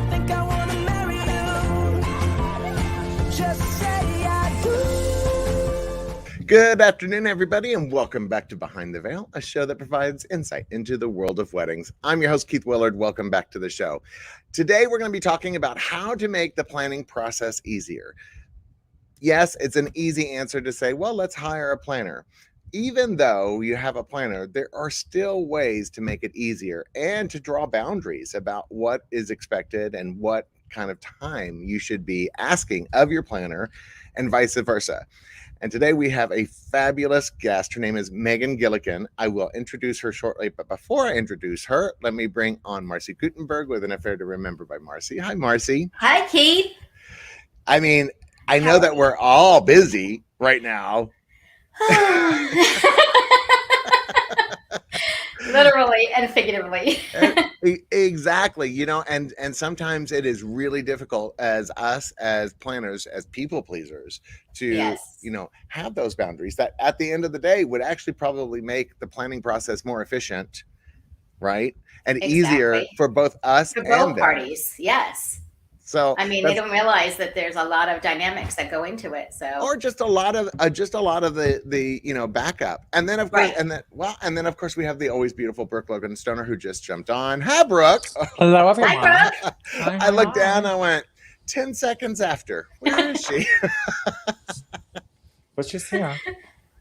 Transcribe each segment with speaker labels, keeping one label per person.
Speaker 1: I think I wanna marry you. Just say I do.
Speaker 2: Good afternoon, everybody, and welcome back to Behind the Veil, a show that provides insight into the world of weddings. I'm your host, Keith Willard. Welcome back to the show. Today, we're going to be talking about how to make the planning process easier. Yes, it's an easy answer to say, well, let's hire a planner. Even though you have a planner, there are still ways to make it easier and to draw boundaries about what is expected and what kind of time you should be asking of your planner and vice versa. And today we have a fabulous guest. Her name is Megan Gillikin. I will introduce her shortly, but before I introduce her, let me bring on Marcy Gutenberg with an affair to remember by Marcy. Hi, Marcy.
Speaker 3: Hi, Keith.
Speaker 2: I mean, I know that we're all busy right now.
Speaker 3: Literally and figuratively.
Speaker 2: Exactly. You know, and sometimes it is really difficult as us as planners, as people pleasers to,
Speaker 3: Yes.
Speaker 2: you know, have those boundaries that at the end of the day would actually probably make the planning process more efficient, right? And easier
Speaker 3: Exactly.
Speaker 2: for both us
Speaker 3: For
Speaker 2: and
Speaker 3: both
Speaker 2: them.
Speaker 3: parties. Yes.
Speaker 2: So
Speaker 3: I mean, they don't realize that there's a lot of dynamics that go into it. So,
Speaker 2: or just a lot of the you know, backup, and then of course,
Speaker 3: Right.
Speaker 2: and then of course we have the always beautiful Brooke Logan Stoner who just jumped on. Hi, Brooke.
Speaker 4: Hello, everyone.
Speaker 3: Hi, Brooke.
Speaker 2: I looked down. I went 10 seconds after. Where is she?
Speaker 4: But she's here.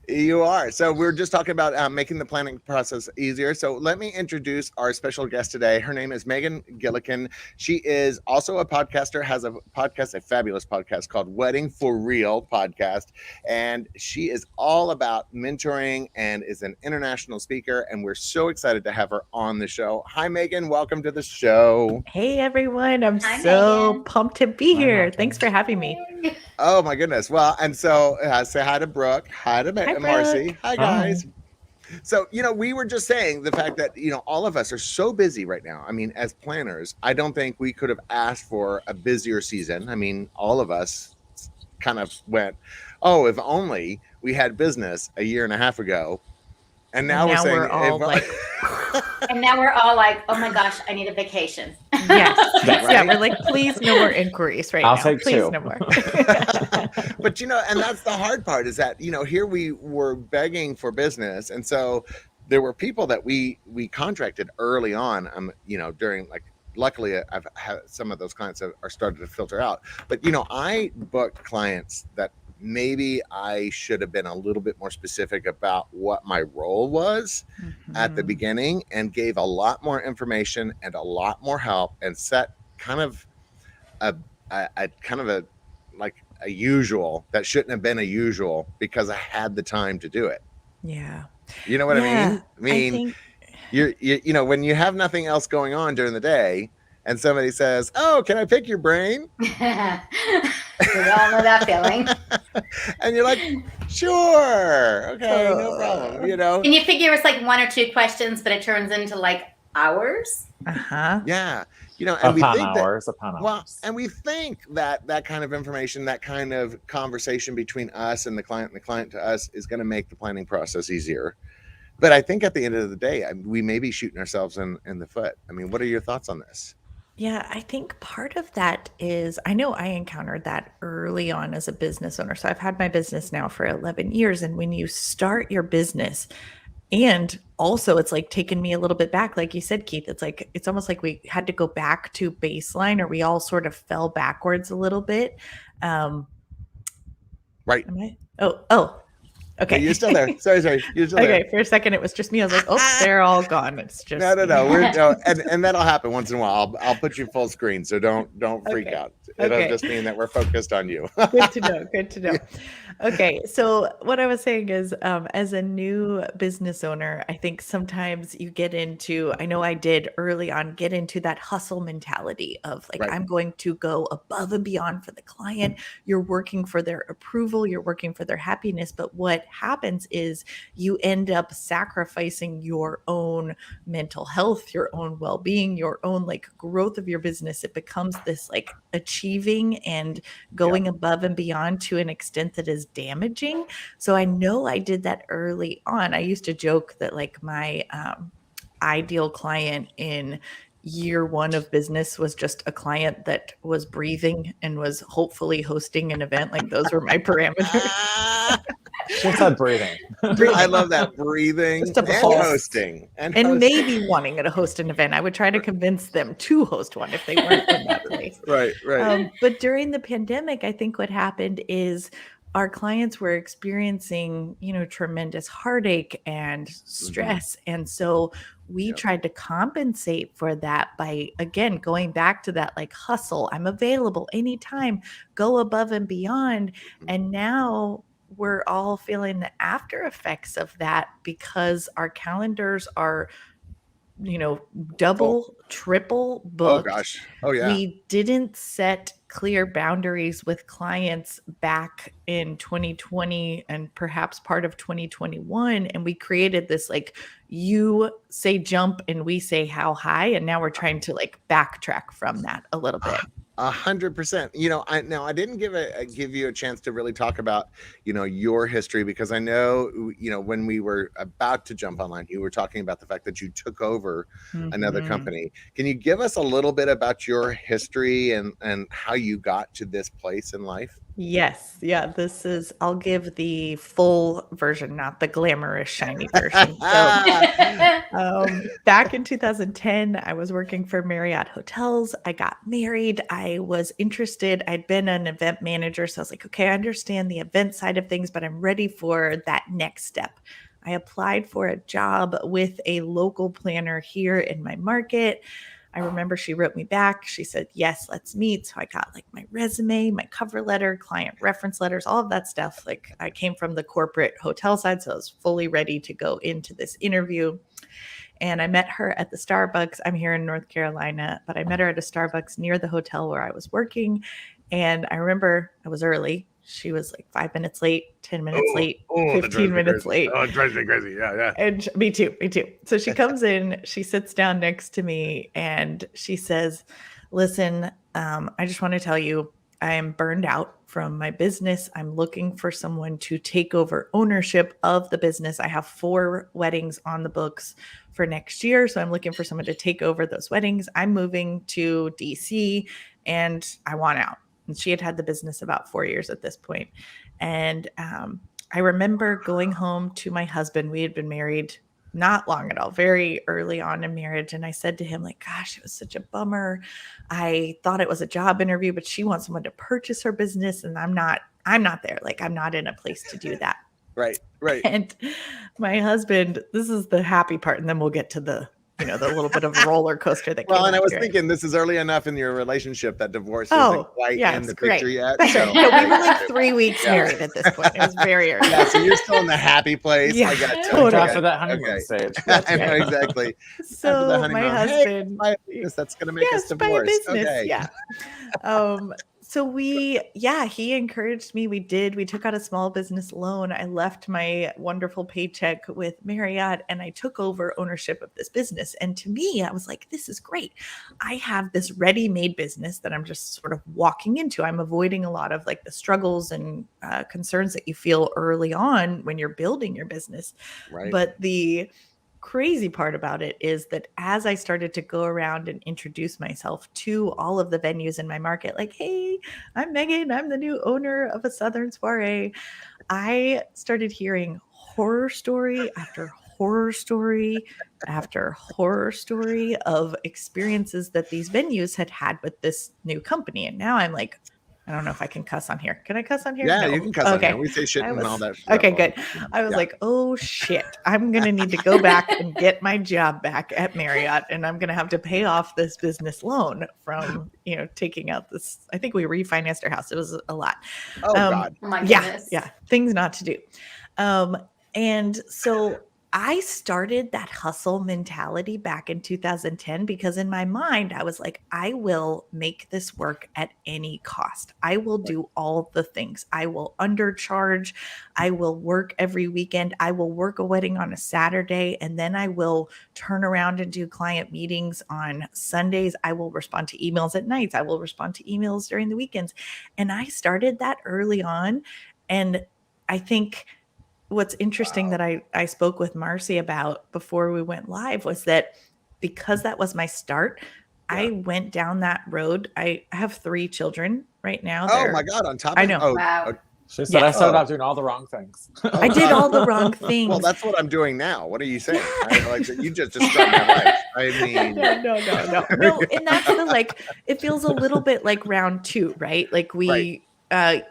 Speaker 2: You are. So we're just talking about making the planning process easier. So let me introduce our special guest today. Her name is Megan Gillikin. She is also a podcaster, has a podcast, a fabulous podcast called Wedding for Real podcast. And she is all about mentoring and is an international speaker. And we're so excited to have her on the show. Hi, Megan. Welcome to the show.
Speaker 5: Hey, everyone. I'm
Speaker 3: Hi,
Speaker 5: so
Speaker 3: Megan.
Speaker 5: pumped to be
Speaker 4: Hi,
Speaker 5: here.
Speaker 4: Megan.
Speaker 5: Thanks for having me.
Speaker 2: Oh, my goodness. Well, and so say hi to Brooke. Hi to
Speaker 5: Hi,
Speaker 2: Marcy. Hi,
Speaker 4: Hi.
Speaker 2: guys. So, you know, we were just saying the fact that, you know, all of us are so busy right now. I mean, as planners, I don't think we could have asked for a busier season. I mean, all of us kind of went, oh, if only we had business a year and a half ago. And now we're saying,
Speaker 5: all like,
Speaker 3: And now we're all like, oh my gosh, I need a vacation.
Speaker 5: yes.
Speaker 2: Right?
Speaker 5: Yeah, we're like, please, no more inquiries right
Speaker 4: I'll
Speaker 5: now.
Speaker 4: take
Speaker 5: Please,
Speaker 4: two.
Speaker 5: no more.
Speaker 2: But, you know, and that's the hard part is that, you know, here we were begging for business. And so there were people that we contracted early on, you know, during like, luckily I've had some of those clients that are starting to filter out. But, you know, I booked clients that maybe I should have been a little bit more specific about what my role was at the
Speaker 5: Mhm.
Speaker 2: beginning and gave a lot more information and a lot more help and set kind of a like a usual that shouldn't have been a usual because I had the time to do it.
Speaker 5: Yeah.
Speaker 2: You know what I mean? I mean,
Speaker 5: think,
Speaker 2: you know, when you have nothing else going on during the day and somebody says, "Oh, can I pick your brain?"
Speaker 3: We all know that feeling.
Speaker 2: And you're like, "Sure. Okay, no problem." You know?
Speaker 3: And you figure it's like one or two questions, but it turns into like hours.
Speaker 5: uh-huh.
Speaker 2: Yeah. You know, and we
Speaker 4: Upon
Speaker 2: think
Speaker 4: hours, upon
Speaker 2: well,
Speaker 4: hours.
Speaker 2: and we think that that kind of information, that kind of conversation between us and the client to us is going to make the planning process easier. But I think at the end of the day, we may be shooting ourselves in the foot. I mean, what are your thoughts on this?
Speaker 5: Yeah, I think part of that is I know I encountered that early on as a business owner. So I've had my business now for 11 years. And when you start your business, and also it's like taken me a little bit back, like you said, Keith, it's like it's almost like we had to go back to baseline or we all sort of fell backwards a little bit.
Speaker 2: Right.
Speaker 5: Am I? Oh, okay.
Speaker 2: Okay, you're still there. Sorry. You're still there.
Speaker 5: Okay, for a second it was just me. I was like, oh, they're all gone. It's just
Speaker 2: No.
Speaker 5: me.
Speaker 2: And that'll happen once in a while. I'll put you full screen, so don't freak
Speaker 5: Okay.
Speaker 2: out. It'll
Speaker 5: Okay.
Speaker 2: just mean that we're focused on you.
Speaker 5: Good to know. Good to know. Okay. So what I was saying is, as a new business owner, I think sometimes you get into, I know I did early on, get into that hustle mentality of like,
Speaker 2: Right.
Speaker 5: I'm going to go above and beyond for the client. You're working for their approval. You're working for their happiness. But what happens is you end up sacrificing your own mental health, your own well-being, your own like growth of your business. It becomes this like achieving and going above and beyond to an extent that is damaging. So I know I did that early on. I used to joke that like my ideal client in year one of business was just a client that was breathing and was hopefully hosting an event. Like those were my parameters.
Speaker 4: Just that breathing.
Speaker 2: I love that, breathing
Speaker 5: Just a
Speaker 2: and
Speaker 5: host.
Speaker 2: hosting and
Speaker 5: And
Speaker 2: hosting.
Speaker 5: maybe wanting to host an event. I would try to convince them to host one if they weren't in that place.
Speaker 2: Right.
Speaker 5: But during the pandemic, I think what happened is our clients were experiencing, tremendous heartache and stress. And so we
Speaker 2: Yep.
Speaker 5: tried to compensate for that by, again, going back to that like hustle. I'm available anytime, go above and beyond. And now we're all feeling the after effects of that because our calendars are, double, triple
Speaker 2: Oh
Speaker 5: booked.
Speaker 2: gosh. Oh yeah.
Speaker 5: We didn't set clear boundaries with clients back in 2020 and perhaps part of 2021. And we created this like, you say jump and we say how high. And now we're trying to like backtrack from that a little bit.
Speaker 2: 100%. I didn't give you a chance to really talk about, your history, because I know, when we were about to jump online, you were talking about the fact that you took over another
Speaker 5: Mhm.
Speaker 2: company. Can you give us a little bit about your history and how you got to this place in life?
Speaker 5: Yes. Yeah. I'll give the full version, not the glamorous, shiny version. So, back in 2010, I was working for Marriott Hotels. I got married. I was interested. I'd been an event manager. So I was like, okay, I understand the event side of things, but I'm ready for that next step. I applied for a job with a local planner here in my market. I remember she wrote me back. She said, yes, let's meet. So I got like my resume, my cover letter, client reference letters, all of that stuff. Like I came from the corporate hotel side, so I was fully ready to go into this interview. And I met her at the Starbucks. I'm here in North Carolina, but I met her at a Starbucks near the hotel where I was working. And I remember I was early. She was like 5 minutes late, 10 minutes late,
Speaker 2: that drives
Speaker 5: 15
Speaker 2: me
Speaker 5: minutes
Speaker 2: crazy.
Speaker 5: late.
Speaker 2: Oh, it drives me crazy. Yeah.
Speaker 5: And me too. So she comes in, she sits down next to me and she says, listen, I just want to tell you, I am burned out from my business. I'm looking for someone to take over ownership of the business. I have 4 weddings on the books for next year. So I'm looking for someone to take over those weddings. I'm moving to DC and I want out. And she had the business about 4 years at this point. And I remember going home to my husband. We had been married not long at all, very early on in marriage. And I said to him, like, gosh, it was such a bummer. I thought it was a job interview, but she wants someone to purchase her business. And I'm not there. Like, I'm not in a place to do that.
Speaker 2: Right.
Speaker 5: And my husband, this is the happy part. And then we'll get to the little bit of roller coaster that came
Speaker 2: Well, and I was
Speaker 5: after it.
Speaker 2: thinking this is early enough in your relationship that divorce
Speaker 5: Oh,
Speaker 2: isn't quite
Speaker 5: yeah,
Speaker 2: in
Speaker 5: it's
Speaker 2: the
Speaker 5: great.
Speaker 2: picture yet.
Speaker 5: That's
Speaker 2: So,
Speaker 5: right. No, we were like 3 weeks married at this point. It was very early.
Speaker 2: yeah, so you're still in the happy place.
Speaker 5: Yeah,
Speaker 2: I got you.
Speaker 5: totally.
Speaker 4: After that honeymoon stage.
Speaker 2: I know, exactly. After the
Speaker 5: So
Speaker 2: honeymoon,
Speaker 5: my
Speaker 2: hey,
Speaker 5: husband,
Speaker 2: buy a business that's going to make us
Speaker 5: yes, buy a
Speaker 2: divorce.
Speaker 5: business.
Speaker 2: Okay.
Speaker 5: Yeah. So he encouraged me. We took out a small business loan. I left my wonderful paycheck with Marriott and I took over ownership of this business. And to me, I was like, this is great. I have this ready-made business that I'm just sort of walking into. I'm avoiding a lot of like the struggles and concerns that you feel early on when you're building your business.
Speaker 2: Right.
Speaker 5: But the crazy part about it is that as I started to go around and introduce myself to all of the venues in my market, like, hey, I'm Megan, I'm the new owner of a Southern Soiree, I started hearing horror story after horror story after horror story of experiences that these venues had with this new company. And now I'm like, I don't know if I can cuss on here. Can I cuss on here?
Speaker 2: Yeah,
Speaker 5: No.
Speaker 2: you can cuss on here. We say shit
Speaker 5: I
Speaker 2: and
Speaker 5: was-
Speaker 2: all that stuff.
Speaker 5: Okay, good. I was
Speaker 2: Yeah.
Speaker 5: like, oh shit, I'm going to need to go back and get my job back at Marriott. And I'm going to have to pay off this business loan from, taking out this. I think we refinanced our house. It was a lot.
Speaker 2: Oh, God.
Speaker 3: Oh my
Speaker 5: Yeah.
Speaker 3: goodness.
Speaker 5: Yeah. Things not to do. And so I started that hustle mentality back in 2010 because in my mind, I was like, I will make this work at any cost. I will do all the things. I will undercharge. I will work every weekend. I will work a wedding on a Saturday, and then I will turn around and do client meetings on Sundays. I will respond to emails at nights. I will respond to emails during the weekends. And I started that early on. And I think what's interesting that I spoke with Marcy about before we went live was that because that was my start, I went down that road. I have 3 children right now.
Speaker 2: Oh my God! On top
Speaker 5: I
Speaker 2: of
Speaker 5: know.
Speaker 3: Wow.
Speaker 4: She said,
Speaker 5: Yeah.
Speaker 4: I started out doing all the wrong things.
Speaker 5: I did all the wrong things.
Speaker 2: Well, that's what I'm doing now. What are you saying?
Speaker 5: Yeah.
Speaker 2: Like you just described my life. I mean,
Speaker 5: No. And that's the like, it feels a little bit like round 2, right? Like we,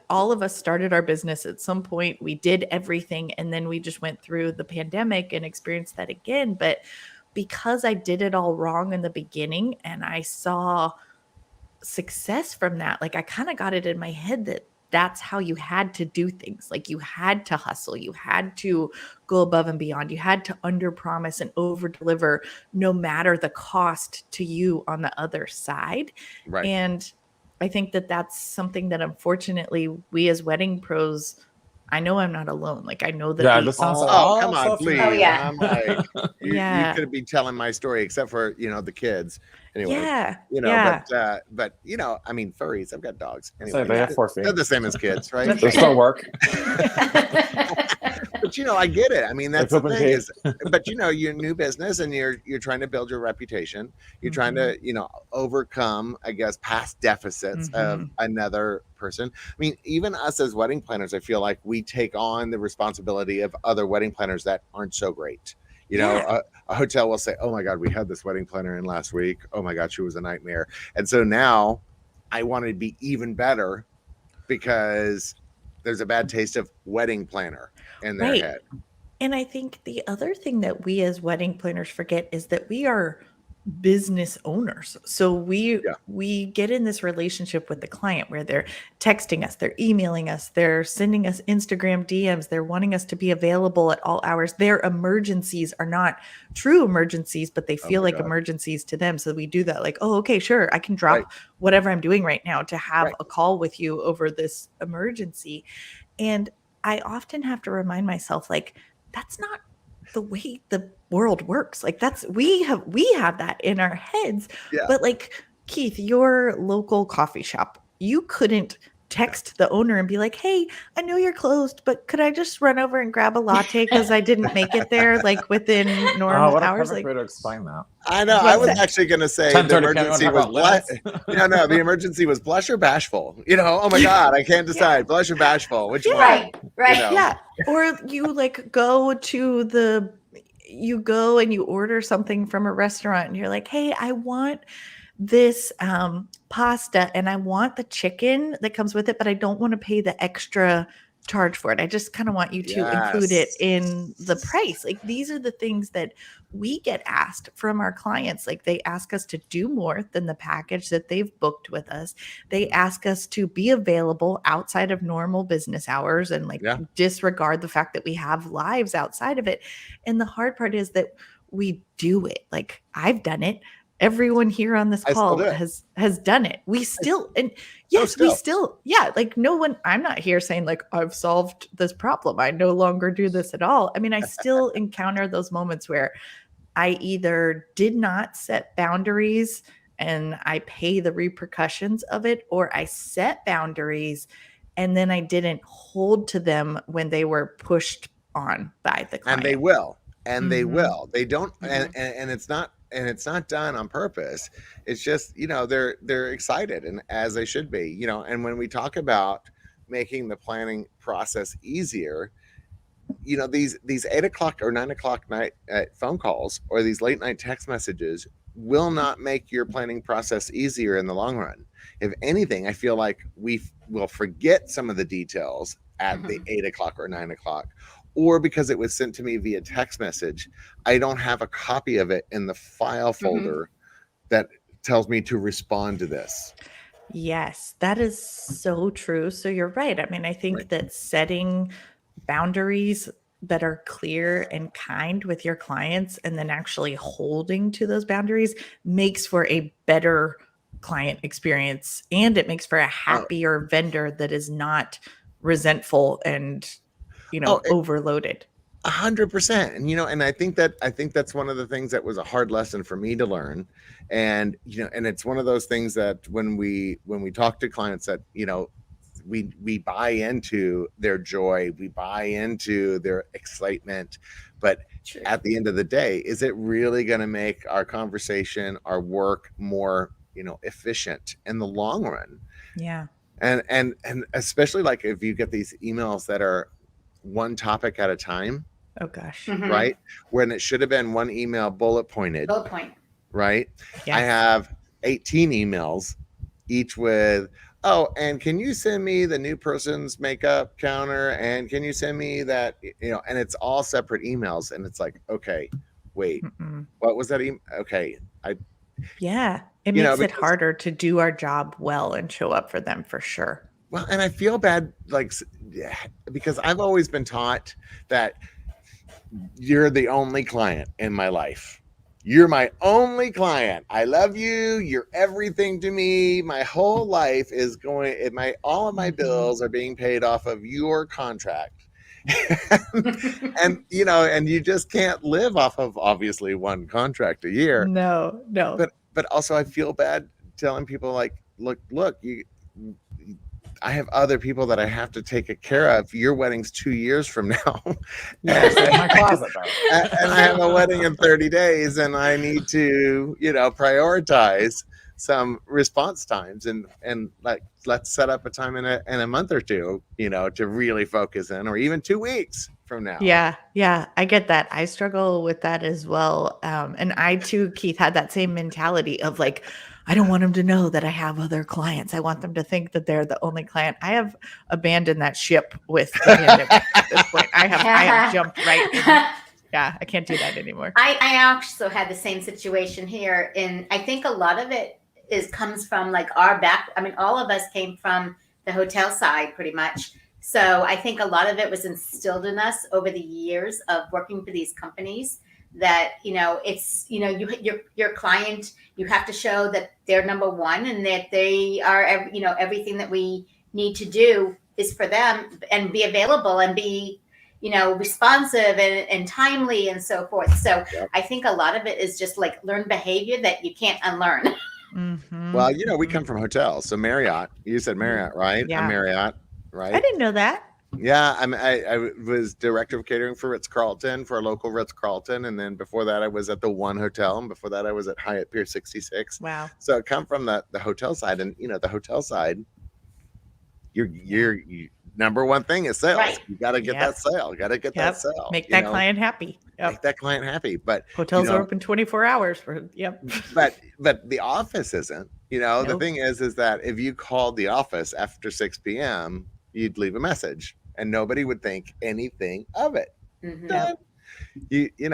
Speaker 5: all of us started our business at some point. We did everything, and then we just went through the pandemic and experienced that again. But because I did it all wrong in the beginning, and I saw success from that, like I kind of got it in my head that that's how you had to do things. Like you had to hustle, you had to go above and beyond, you had to under promise and over deliver no matter the cost to you on the other side.
Speaker 2: right.
Speaker 5: And I think that that's something that unfortunately we as wedding pros, I know I'm not alone. Like I know that
Speaker 4: Yeah,
Speaker 5: we
Speaker 4: this sounds
Speaker 5: all,
Speaker 2: Oh, come on,
Speaker 4: so
Speaker 2: please.
Speaker 3: Oh, yeah.
Speaker 2: I'm like, you
Speaker 5: Yeah.
Speaker 2: could be telling my story, except for, the kids. Anyway,
Speaker 5: yeah,
Speaker 2: but I mean, furries, I've got dogs.
Speaker 4: So
Speaker 2: Anyway,
Speaker 4: they have 4 feet.
Speaker 2: they're the same as kids, right?
Speaker 4: They still work.
Speaker 2: But I get it. I mean, that's the
Speaker 4: poop and
Speaker 2: thing
Speaker 4: pee.
Speaker 2: is, but you're a new business and you're trying to build your reputation. You're trying to, overcome, I guess, past deficits of another person. I mean, even us as wedding planners, I feel like we take on the responsibility of other wedding planners that aren't so great. A hotel will say, oh my God, we had this wedding planner in last week. Oh my God, she was a nightmare. And so now I want to be even better because there's a bad taste of wedding planner in their
Speaker 5: Right.
Speaker 2: head.
Speaker 5: And I think the other thing that we as wedding planners forget is that we are business owners. So we get in this relationship with the client where they're texting us, they're emailing us, they're sending us Instagram DMs, they're wanting us to be available at all hours. Their emergencies are not true emergencies, but they feel
Speaker 2: my
Speaker 5: like
Speaker 2: God.
Speaker 5: emergencies to them. So we do that like, oh, okay, sure, I can drop whatever I'm doing right now to have a call with you over this emergency. And I often have to remind myself, like, that's not the way the world works. Like we have that in our heads.
Speaker 2: Yeah.
Speaker 5: But like Keith, your local coffee shop, you couldn't text the owner and be like, hey, I know you're closed, but could I just run over and grab a latte because I didn't make it there like within normal
Speaker 4: What a
Speaker 5: hours?
Speaker 4: perfect
Speaker 5: Like,
Speaker 4: way to explain that.
Speaker 2: I know.
Speaker 5: What's
Speaker 2: I was
Speaker 5: that?
Speaker 2: actually going to say
Speaker 4: 10:30
Speaker 2: the
Speaker 4: p.m.
Speaker 2: emergency
Speaker 4: Talk
Speaker 2: was
Speaker 4: about limits.
Speaker 2: no, the emergency was blush or bashful. Oh my God, I can't decide. Blush or bashful. Which one?
Speaker 3: Right.
Speaker 5: Yeah. Or you like you go and you order something from a restaurant and you're like, hey, I want this pasta and I want the chicken that comes with it, but I don't want to pay the extra charge for it. I just kind of want you to include it in the price. Like these are the things that we get asked from our clients. Like they ask us to do more than the package that they've booked with us. They ask us to be available outside of normal business hours and disregard the fact that we have lives outside of it. And the hard part is that we do it. Like I've done it. Everyone here on this call has done it. We still, and yes, we still, like no one, I'm not here saying like, I've solved this problem. I no longer do this at all. I mean, I still encounter those moments where I either did not set boundaries and I pay the repercussions of it, or I set boundaries and then I didn't hold to them when they were pushed on by the client.
Speaker 2: And they will. They will. They don't, and it's not. And it's not done on purpose. It's just, they're excited, and as they should be, and when we talk about making the planning process easier, these 8:00 or 9:00 night phone calls or these late night text messages will not make your planning process easier in the long run. If anything, I feel like we will forget some of the details at the 8:00 or 9:00. Or because it was sent to me via text message, I don't have a copy of it in the file folder that tells me to respond to this.
Speaker 5: Yes, that is so true. So you're right. I mean, I think that setting boundaries that are clear and kind with your clients and then actually holding to those boundaries makes for a better client experience, and it makes for a happier vendor that is not resentful and overloaded.
Speaker 2: 100%. And I think that's one of the things that was a hard lesson for me to learn. And, and it's one of those things that when we talk to clients that, we buy into their joy, we buy into their excitement, But
Speaker 3: True.
Speaker 2: at the end of the day, is it really going to make our conversation, our work more, efficient in the long run?
Speaker 5: Yeah.
Speaker 2: And especially like if you get these emails that are one topic at a time,
Speaker 5: Oh gosh.
Speaker 3: Mhm.
Speaker 2: right? When it should have been one email bullet pointed,
Speaker 3: Bullet point.
Speaker 2: right?
Speaker 5: Yeah.
Speaker 2: I have 18 emails, each with, oh, and can you send me the new person's makeup counter? And can you send me that, and it's all separate emails. And it's like, okay, wait,
Speaker 5: Mm-mm.
Speaker 2: what was that? Okay.
Speaker 5: Yeah. It
Speaker 2: You know,
Speaker 5: makes it
Speaker 2: because-
Speaker 5: harder to do our job well and show up for them for sure.
Speaker 2: Well, and I feel bad, like, because I've always been taught that you're the only client in my life. You're my only client. I love you. You're everything to me. My whole life is going, all of my bills are being paid off of your contract. and you just can't live off of obviously one contract a year.
Speaker 5: No.
Speaker 2: But also I feel bad telling people like, look, I have other people that I have to take care of. Your wedding's 2 years from now.
Speaker 4: Yeah, it's in my closet though.
Speaker 2: And I have a wedding in 30 days and I need to, prioritize some response times and like, let's set up a time in a month or two, to really focus in, or even 2 weeks from now.
Speaker 5: Yeah. I get that. I struggle with that as well. And I too, Keith, had that same mentality of like, I don't want them to know that I have other clients. I want them to think that they're the only client. I have abandoned that ship with the pandemic at this point. I have jumped right in. Yeah, I can't do that anymore.
Speaker 3: I also had the same situation here, and I think a lot of it comes from like our back. I mean, all of us came from the hotel side pretty much. So I think a lot of it was instilled in us over the years of working for these companies that, it's, your client, you have to show that they're number one and that they are, everything that we need to do is for them, and be available and be, responsive and timely and so forth. So
Speaker 2: Yep.
Speaker 3: I think a lot of it is just like learned behavior that you can't unlearn.
Speaker 5: Mm-hmm.
Speaker 2: Well, we come from hotels. So Marriott, you said Marriott, right?
Speaker 5: Yeah.
Speaker 2: A Marriott, right?
Speaker 5: I didn't know that.
Speaker 2: Yeah, I was director of catering for Ritz-Carlton, for a local Ritz-Carlton, and then before that I was at the One Hotel, and before that I was at Hyatt Pier 66.
Speaker 5: Wow.
Speaker 2: So I come from the hotel side, and the hotel side, your number one thing is sales.
Speaker 3: Right.
Speaker 2: You got to get that sale. Got to get that sale.
Speaker 5: Make that client happy. Yep.
Speaker 2: Make that client happy. But
Speaker 5: Hotels are open 24 hours for. Yep.
Speaker 2: But the office isn't. The
Speaker 5: Nope.
Speaker 2: thing is that if you called the office after 6 p.m., you'd leave a message. And nobody would think anything of it.
Speaker 3: Mhm.
Speaker 2: Done.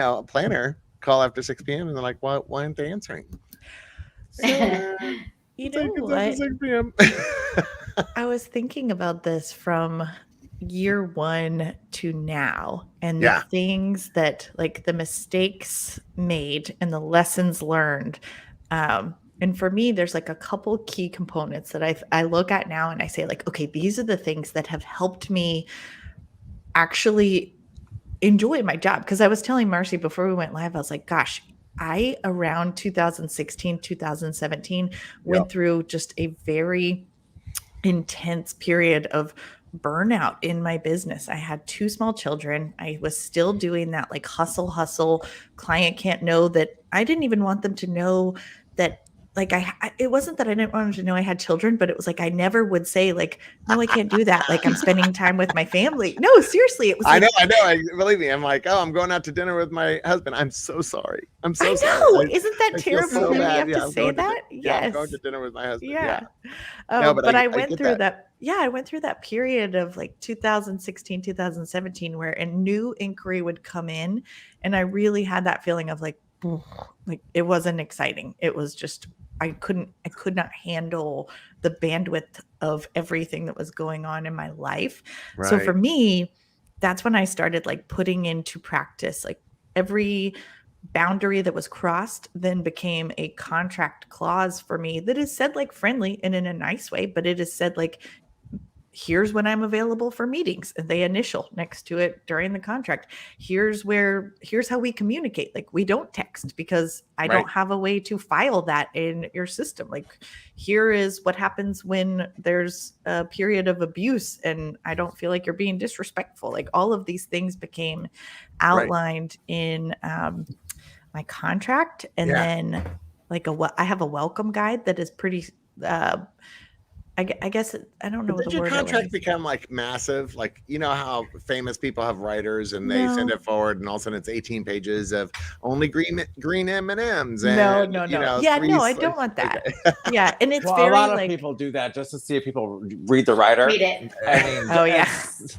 Speaker 2: A planner call after 6 p.m. and they're like, why aren't they answering?
Speaker 5: So, you know what?
Speaker 2: 6 p.m.
Speaker 5: I was thinking about this from year one to now, and the
Speaker 2: Yeah.
Speaker 5: things that, like, the mistakes made and the lessons learned. And for me, there's like a couple key components that I look at now and I say, like, okay, these are the things that have helped me actually enjoy my job. Because I was telling Marcy before we went live, I was like, gosh, I around 2016, 2017 went
Speaker 2: Yep.
Speaker 5: through just a very intense period of burnout in my business. I had 2 small children. I was still doing that like hustle. Client can't know that. I didn't even want them to know that. Like it wasn't that I didn't want them to know I had children, but it was like I never would say like, no, I can't do that. Like I'm spending time with my family. No, seriously, it was.
Speaker 2: I
Speaker 5: Like,
Speaker 2: know. Believe me, I'm like, oh, I'm going out to dinner with my husband. I'm so sorry. I'm so
Speaker 5: I know.
Speaker 2: sorry.
Speaker 5: Isn't that
Speaker 2: I feel
Speaker 5: terrible
Speaker 2: so
Speaker 5: when
Speaker 2: bad.
Speaker 5: we have
Speaker 2: Yeah,
Speaker 5: to
Speaker 2: I'm
Speaker 5: say
Speaker 2: going to
Speaker 5: that?
Speaker 2: Yeah, I'm
Speaker 5: Yes.
Speaker 2: going to dinner with my husband.
Speaker 5: Yeah.
Speaker 2: No, but
Speaker 5: I
Speaker 2: I
Speaker 5: went
Speaker 2: get
Speaker 5: through
Speaker 2: that.
Speaker 5: that. Yeah, I went through that period of like 2016, 2017, where a new inquiry would come in, and I really had that feeling of like it wasn't exciting. It was just I could not handle the bandwidth of everything that was going on in my life. So for
Speaker 2: Right.
Speaker 5: me, that's when I started like putting into practice like every boundary that was crossed then became a contract clause for me that is said like friendly and in a nice way, but it is said like, here's when I'm available for meetings, and they initial next to it during the contract. Here's how we communicate. Like, we don't text because I
Speaker 2: Right.
Speaker 5: don't have a way to file that in your system. Like, here is what happens when there's a period of abuse and I don't feel like you're being disrespectful. Like, all of these things became outlined in my contract. And then like I have a welcome guide that is pretty I guess I don't know
Speaker 2: Did
Speaker 5: the
Speaker 2: your
Speaker 5: word.
Speaker 2: contract become like massive? Like, you know how famous people have writers and they send
Speaker 5: No.
Speaker 2: it forward, and all of a sudden it's 18 pages of only green M&Ms.
Speaker 5: No,
Speaker 2: And,
Speaker 5: no.
Speaker 2: you know,
Speaker 5: Yeah,
Speaker 2: three
Speaker 5: no, I
Speaker 2: sli-
Speaker 5: don't want that.
Speaker 2: Okay.
Speaker 5: Yeah, and it's
Speaker 4: Well,
Speaker 5: very
Speaker 4: a lot of
Speaker 5: like
Speaker 4: people do that just to see if people read the writer.
Speaker 3: Read it.
Speaker 4: I mean,
Speaker 5: Oh, yeah.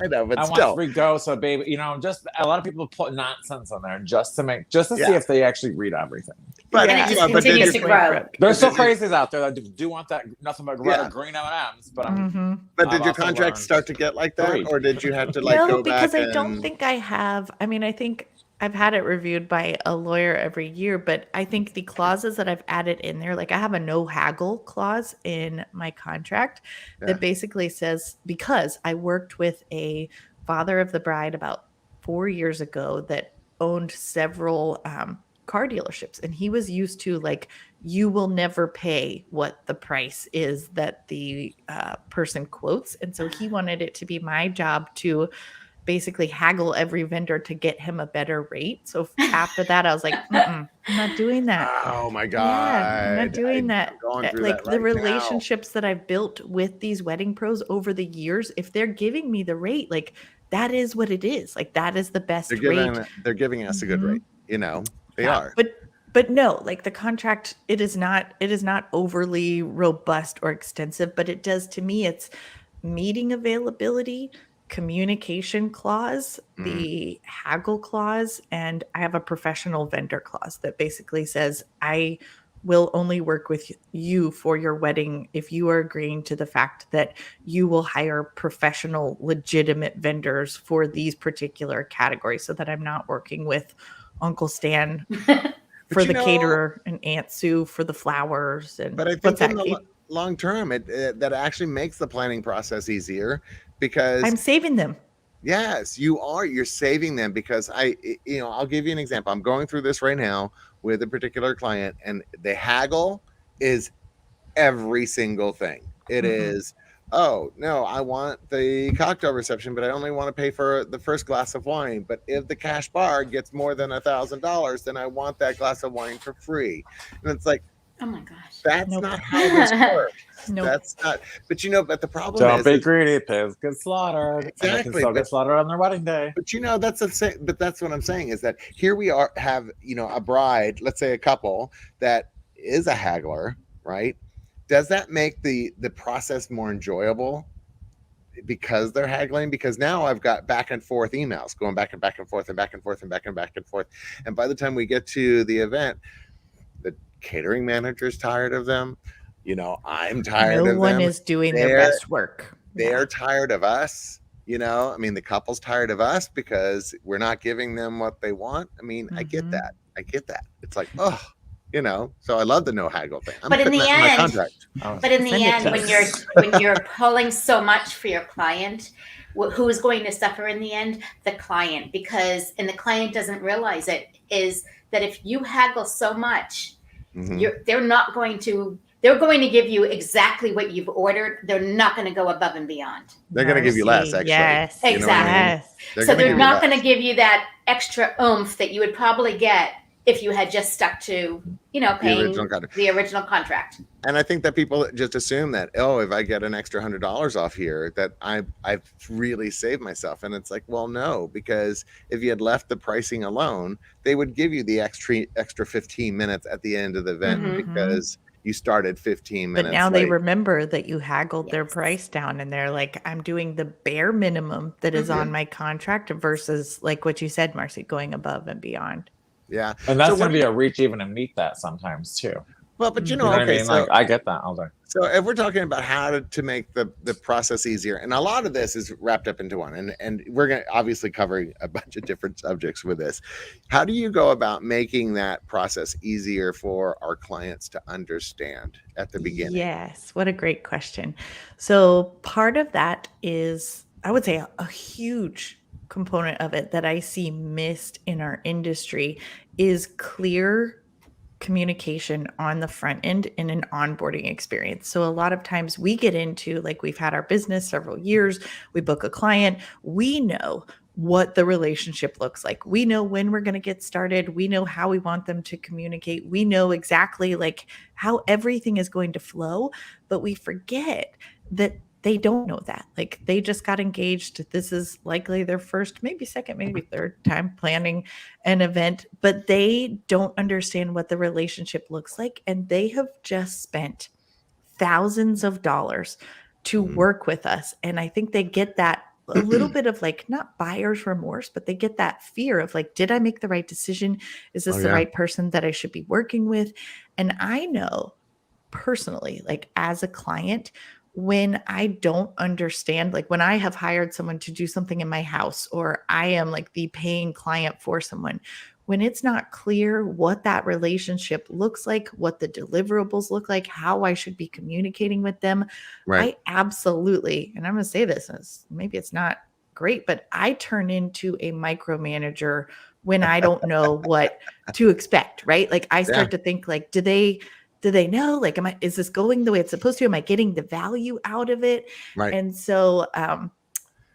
Speaker 2: I know, but
Speaker 4: I
Speaker 2: still.
Speaker 4: want free go, so baby, you know, just a lot of people put nonsense on there just to see
Speaker 2: Yeah.
Speaker 4: if they actually read everything.
Speaker 2: But,
Speaker 3: And it
Speaker 2: you
Speaker 3: just
Speaker 2: know, but did
Speaker 3: continues
Speaker 2: you,
Speaker 3: to grow.
Speaker 4: There's some
Speaker 2: But did
Speaker 4: crazies out there that do want that nothing but
Speaker 2: Yeah.
Speaker 4: green M&Ms, but
Speaker 5: Mhm.
Speaker 2: but did
Speaker 4: I've
Speaker 2: your
Speaker 4: also
Speaker 2: contract
Speaker 4: learned
Speaker 2: start to get like that?
Speaker 4: read.
Speaker 2: Or did you have to like
Speaker 5: no,
Speaker 2: go
Speaker 5: because
Speaker 2: back
Speaker 5: I don't
Speaker 2: and
Speaker 5: think I have. I mean, I think I've had it reviewed by a lawyer every year, but I think the clauses that I've added in there, like I have a no haggle clause in my contract
Speaker 2: Yeah.
Speaker 5: that basically says, because I worked with a father of the bride about 4 years ago that owned several car dealerships, and he was used to like, you will never pay what the price is that the person quotes, and so he wanted it to be my job to basically haggle every vendor to get him a better rate. So after that, I was like, I'm not doing that.
Speaker 2: oh my God.
Speaker 5: Yeah, I'm not doing that.
Speaker 2: I'm going through
Speaker 5: Like
Speaker 2: that
Speaker 5: the
Speaker 2: right now.
Speaker 5: relationships that I've built with these wedding pros over the years, if they're giving me the rate, like that is what it is. Like that is the best rate.
Speaker 2: They're giving us a good
Speaker 5: Mhm.
Speaker 2: rate. You know, they
Speaker 5: Yeah,
Speaker 2: are.
Speaker 5: But no, like the contract, it is not overly robust or extensive, but it does, to me, it's meeting availability, communication clause, the haggle clause, and I have a professional vendor clause that basically says I will only work with you for your wedding if you are agreeing to the fact that you will hire professional, legitimate vendors for these particular categories, so that I'm not working with Uncle Stan for
Speaker 2: you
Speaker 5: the
Speaker 2: know-
Speaker 5: caterer and Aunt Sue for the flowers. And
Speaker 2: But I think
Speaker 5: what's that,
Speaker 2: in the
Speaker 5: Keith?
Speaker 2: long term, that actually makes the planning process easier because
Speaker 5: I'm saving them.
Speaker 2: yes, you're saving them because I'll give you an example. I'm going through this right now with a particular client, and the haggle is every single thing. It
Speaker 5: Mhm.
Speaker 2: is, oh no, I want the cocktail reception, but I only want to pay for the first glass of wine. But if the cash bar gets more than $1,000, then I want that glass of wine for free. And it's like,
Speaker 3: Oh my gosh.
Speaker 2: that's
Speaker 5: Nope.
Speaker 2: not how this works.
Speaker 5: Nope.
Speaker 2: That's not. But but the problem
Speaker 4: don't
Speaker 2: is,
Speaker 4: be greedy, pigs get slaughtered. And they can
Speaker 2: Exactly,
Speaker 4: still
Speaker 2: but-
Speaker 4: get slaughtered on their wedding day.
Speaker 2: but that's what I'm saying is that here we have a bride, let's say a couple that is a haggler, right? Does that make the process more enjoyable because they're haggling? Because now I've got back and forth emails going back and back and forth and back and forth and back and forth, and by the time we get to the event, the catering manager's tired of them. I'm tired
Speaker 5: No
Speaker 2: of
Speaker 5: one
Speaker 2: them.
Speaker 5: is doing their
Speaker 2: They're-
Speaker 5: best work.
Speaker 2: They're
Speaker 5: Yeah.
Speaker 2: tired of us. I mean, the couple's tired of us because we're not giving them what they want. I mean, I get
Speaker 5: Mhm.
Speaker 2: that. It's like, so I love the no haggle thing. I'm
Speaker 3: But in
Speaker 2: putting
Speaker 3: the
Speaker 2: that in my
Speaker 3: end-
Speaker 2: contract.
Speaker 3: But in the
Speaker 5: Send it
Speaker 3: end,
Speaker 5: to
Speaker 3: when
Speaker 5: us.
Speaker 3: you're pulling so much for your client, who is going to suffer in the end? The client, and the client doesn't realize it, is that if you haggle so much,
Speaker 2: Mhm.
Speaker 3: they're going to give you exactly what you've ordered. They're not going to go above and beyond.
Speaker 2: They're going to give you less,
Speaker 5: Mercy.
Speaker 2: actually.
Speaker 5: Yes.
Speaker 2: You know what I mean?
Speaker 5: Yes.
Speaker 3: So
Speaker 2: gonna
Speaker 3: they're
Speaker 2: give you
Speaker 3: not
Speaker 2: less.
Speaker 3: going to give you that extra oomph that you would probably get if you had just stuck to, paying
Speaker 2: original contract.
Speaker 3: the original contract.
Speaker 2: And I think that people just assume that, if I get an extra $100 off here, that I've really saved myself. And it's like, well, no, because if you had left the pricing alone, they would give you the extra 15 minutes at the end of the event
Speaker 3: Mhm.
Speaker 2: because you started 15 minutes
Speaker 5: But now they
Speaker 2: late.
Speaker 5: remember that you haggled their
Speaker 3: Yes.
Speaker 5: price down, and they're like, I'm doing the bare minimum that is on my contract versus, like what you said, Marcy, going above and beyond.
Speaker 2: Yeah.
Speaker 4: And that's
Speaker 2: So
Speaker 4: going
Speaker 2: what-
Speaker 4: to be a reach even to meet that sometimes too.
Speaker 2: Well, but
Speaker 4: You know what I
Speaker 2: okay,
Speaker 4: mean?
Speaker 2: so
Speaker 4: Like I get that all day.
Speaker 2: so if we're talking about how to make the process easier, and a lot of this is wrapped up into one, and we're going to obviously covering a bunch of different subjects with this. How do you go about making that process easier for our clients to understand at the beginning?
Speaker 5: Yes, what a great question. So, part of that is, I would say, a huge component of it that I see missed in our industry is clear communication on the front end in an onboarding experience. So, a lot of times we get into, like, we've had our business several years, we book a client, we know what the relationship looks like. We know when we're going to get started. We know how we want them to communicate. We know exactly like how everything is going to flow, but we forget that they don't know that. Like they just got engaged. This is likely their first, maybe second, maybe third time planning an event, but they don't understand what the relationship looks like. And they have just spent thousands of dollars to
Speaker 2: Mhm.
Speaker 5: work with us. And I think they get that a little bit of like not buyer's remorse, but they get that fear of like, did I make the right decision? Is
Speaker 2: Oh
Speaker 5: this the
Speaker 2: yeah,
Speaker 5: right person that I should be working with? And I know personally, like as a client, when I don't understand, like when I have hired someone to do something in my house, or I am like the paying client for someone, when it's not clear what that relationship looks like, what the deliverables look like, how I should be communicating with them,
Speaker 2: right.
Speaker 5: I absolutely, and I'm going to say this, as maybe it's not great, but I turn into a micromanager when I don't know what to expect, right? Like I
Speaker 2: Yeah,
Speaker 5: start to think like, do they know? Like, is this going the way it's supposed to? Am I getting the value out of it?
Speaker 2: right.
Speaker 5: And so,
Speaker 2: So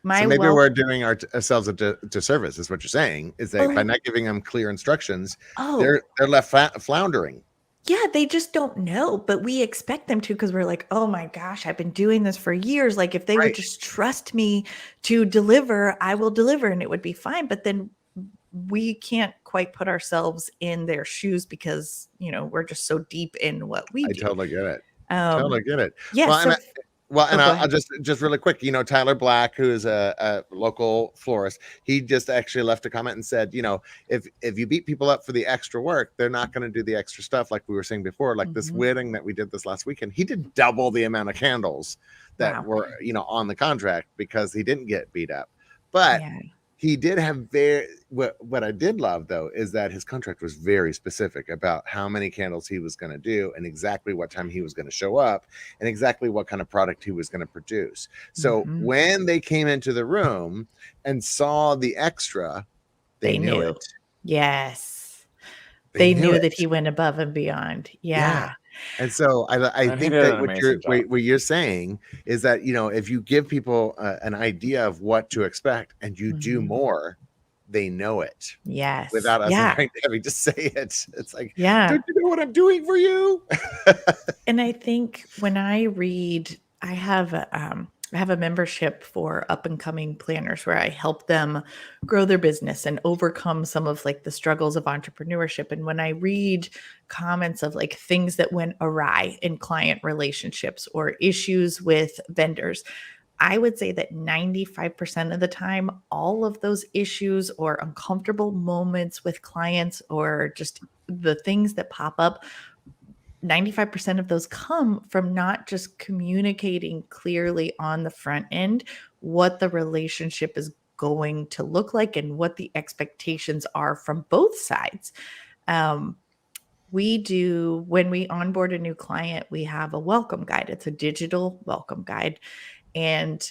Speaker 5: my
Speaker 2: maybe
Speaker 5: wealth,
Speaker 2: we're doing ourselves a disservice, is what you're saying, is that by
Speaker 5: oh,
Speaker 2: not giving them clear instructions,
Speaker 5: oh,
Speaker 2: they're left floundering.
Speaker 5: yeah, they just don't know, but we expect them to because we're like, oh my gosh, I've been doing this for years. Like, if they would
Speaker 2: Right.
Speaker 5: just trust me to deliver, I will deliver and it would be fine. But then we can't quite put ourselves in their shoes because, we're just so deep in what we
Speaker 2: I
Speaker 5: do.
Speaker 2: totally get it.
Speaker 5: Um,
Speaker 2: Totally get it.
Speaker 5: yeah.
Speaker 2: Well,
Speaker 5: So,
Speaker 2: and
Speaker 5: go
Speaker 2: I'll
Speaker 5: ahead.
Speaker 2: just really quick, Tyler Black, who is a local florist, he just actually left a comment and said, if you beat people up for the extra work, they're not going to do the extra stuff like we were saying before, like this
Speaker 5: Mhm.
Speaker 2: wedding that we did this last weekend. He did double the amount of candles that
Speaker 5: Wow.
Speaker 2: were, on the contract because he didn't get beat up. But
Speaker 5: Yeah.
Speaker 2: he did have what I did love though is that his contract was very specific about how many candles he was going to do and exactly what time he was going to show up and exactly what kind of product he was going to produce. So
Speaker 5: Mhm.
Speaker 2: when they came into the room and saw the extra, they
Speaker 5: They
Speaker 2: knew
Speaker 5: knew.
Speaker 2: it.
Speaker 5: Yes.
Speaker 2: They
Speaker 5: They
Speaker 2: knew
Speaker 5: knew that
Speaker 2: it.
Speaker 5: he went above and beyond.
Speaker 2: Yeah.
Speaker 5: Yeah.
Speaker 2: And so I
Speaker 4: And he
Speaker 2: think
Speaker 4: did
Speaker 2: that
Speaker 4: an amazing job.
Speaker 2: what you're saying is that, if you give people an idea of what to expect and you do
Speaker 5: Mhm.
Speaker 2: more, they know it
Speaker 5: Yes.
Speaker 2: without us
Speaker 5: Yeah.
Speaker 2: having to say it. It's like,
Speaker 5: Yeah.
Speaker 2: don't you know what I'm doing for you?
Speaker 5: And I think when I read, I have a membership for up and coming planners where I help them grow their business and overcome some of like the struggles of entrepreneurship. And when I read comments of like things that went awry in client relationships or issues with vendors, I would say that 95% of the time, all of those issues or uncomfortable moments with clients or just the things that pop up, 95% of those come from not just communicating clearly on the front end what the relationship is going to look like and what the expectations are from both sides. Um, we do, when we onboard a new client, we have a welcome guide. It's a digital welcome guide. And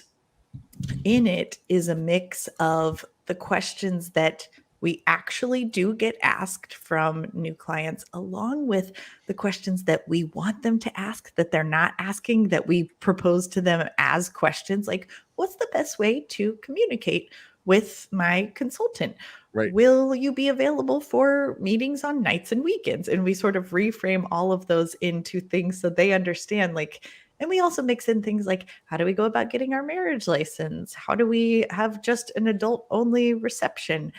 Speaker 5: in it is a mix of the questions that we actually do get asked from new clients, along with the questions that we want them to ask that they're not asking, that we propose to them as questions like, what's the best way to communicate with my consultant?
Speaker 2: Right.
Speaker 5: Will you be available for meetings on nights and weekends? And we sort of reframe all of those into things so they understand, like, and we also mix in things like, how do we go about getting our marriage license? How do we have just an adult only reception?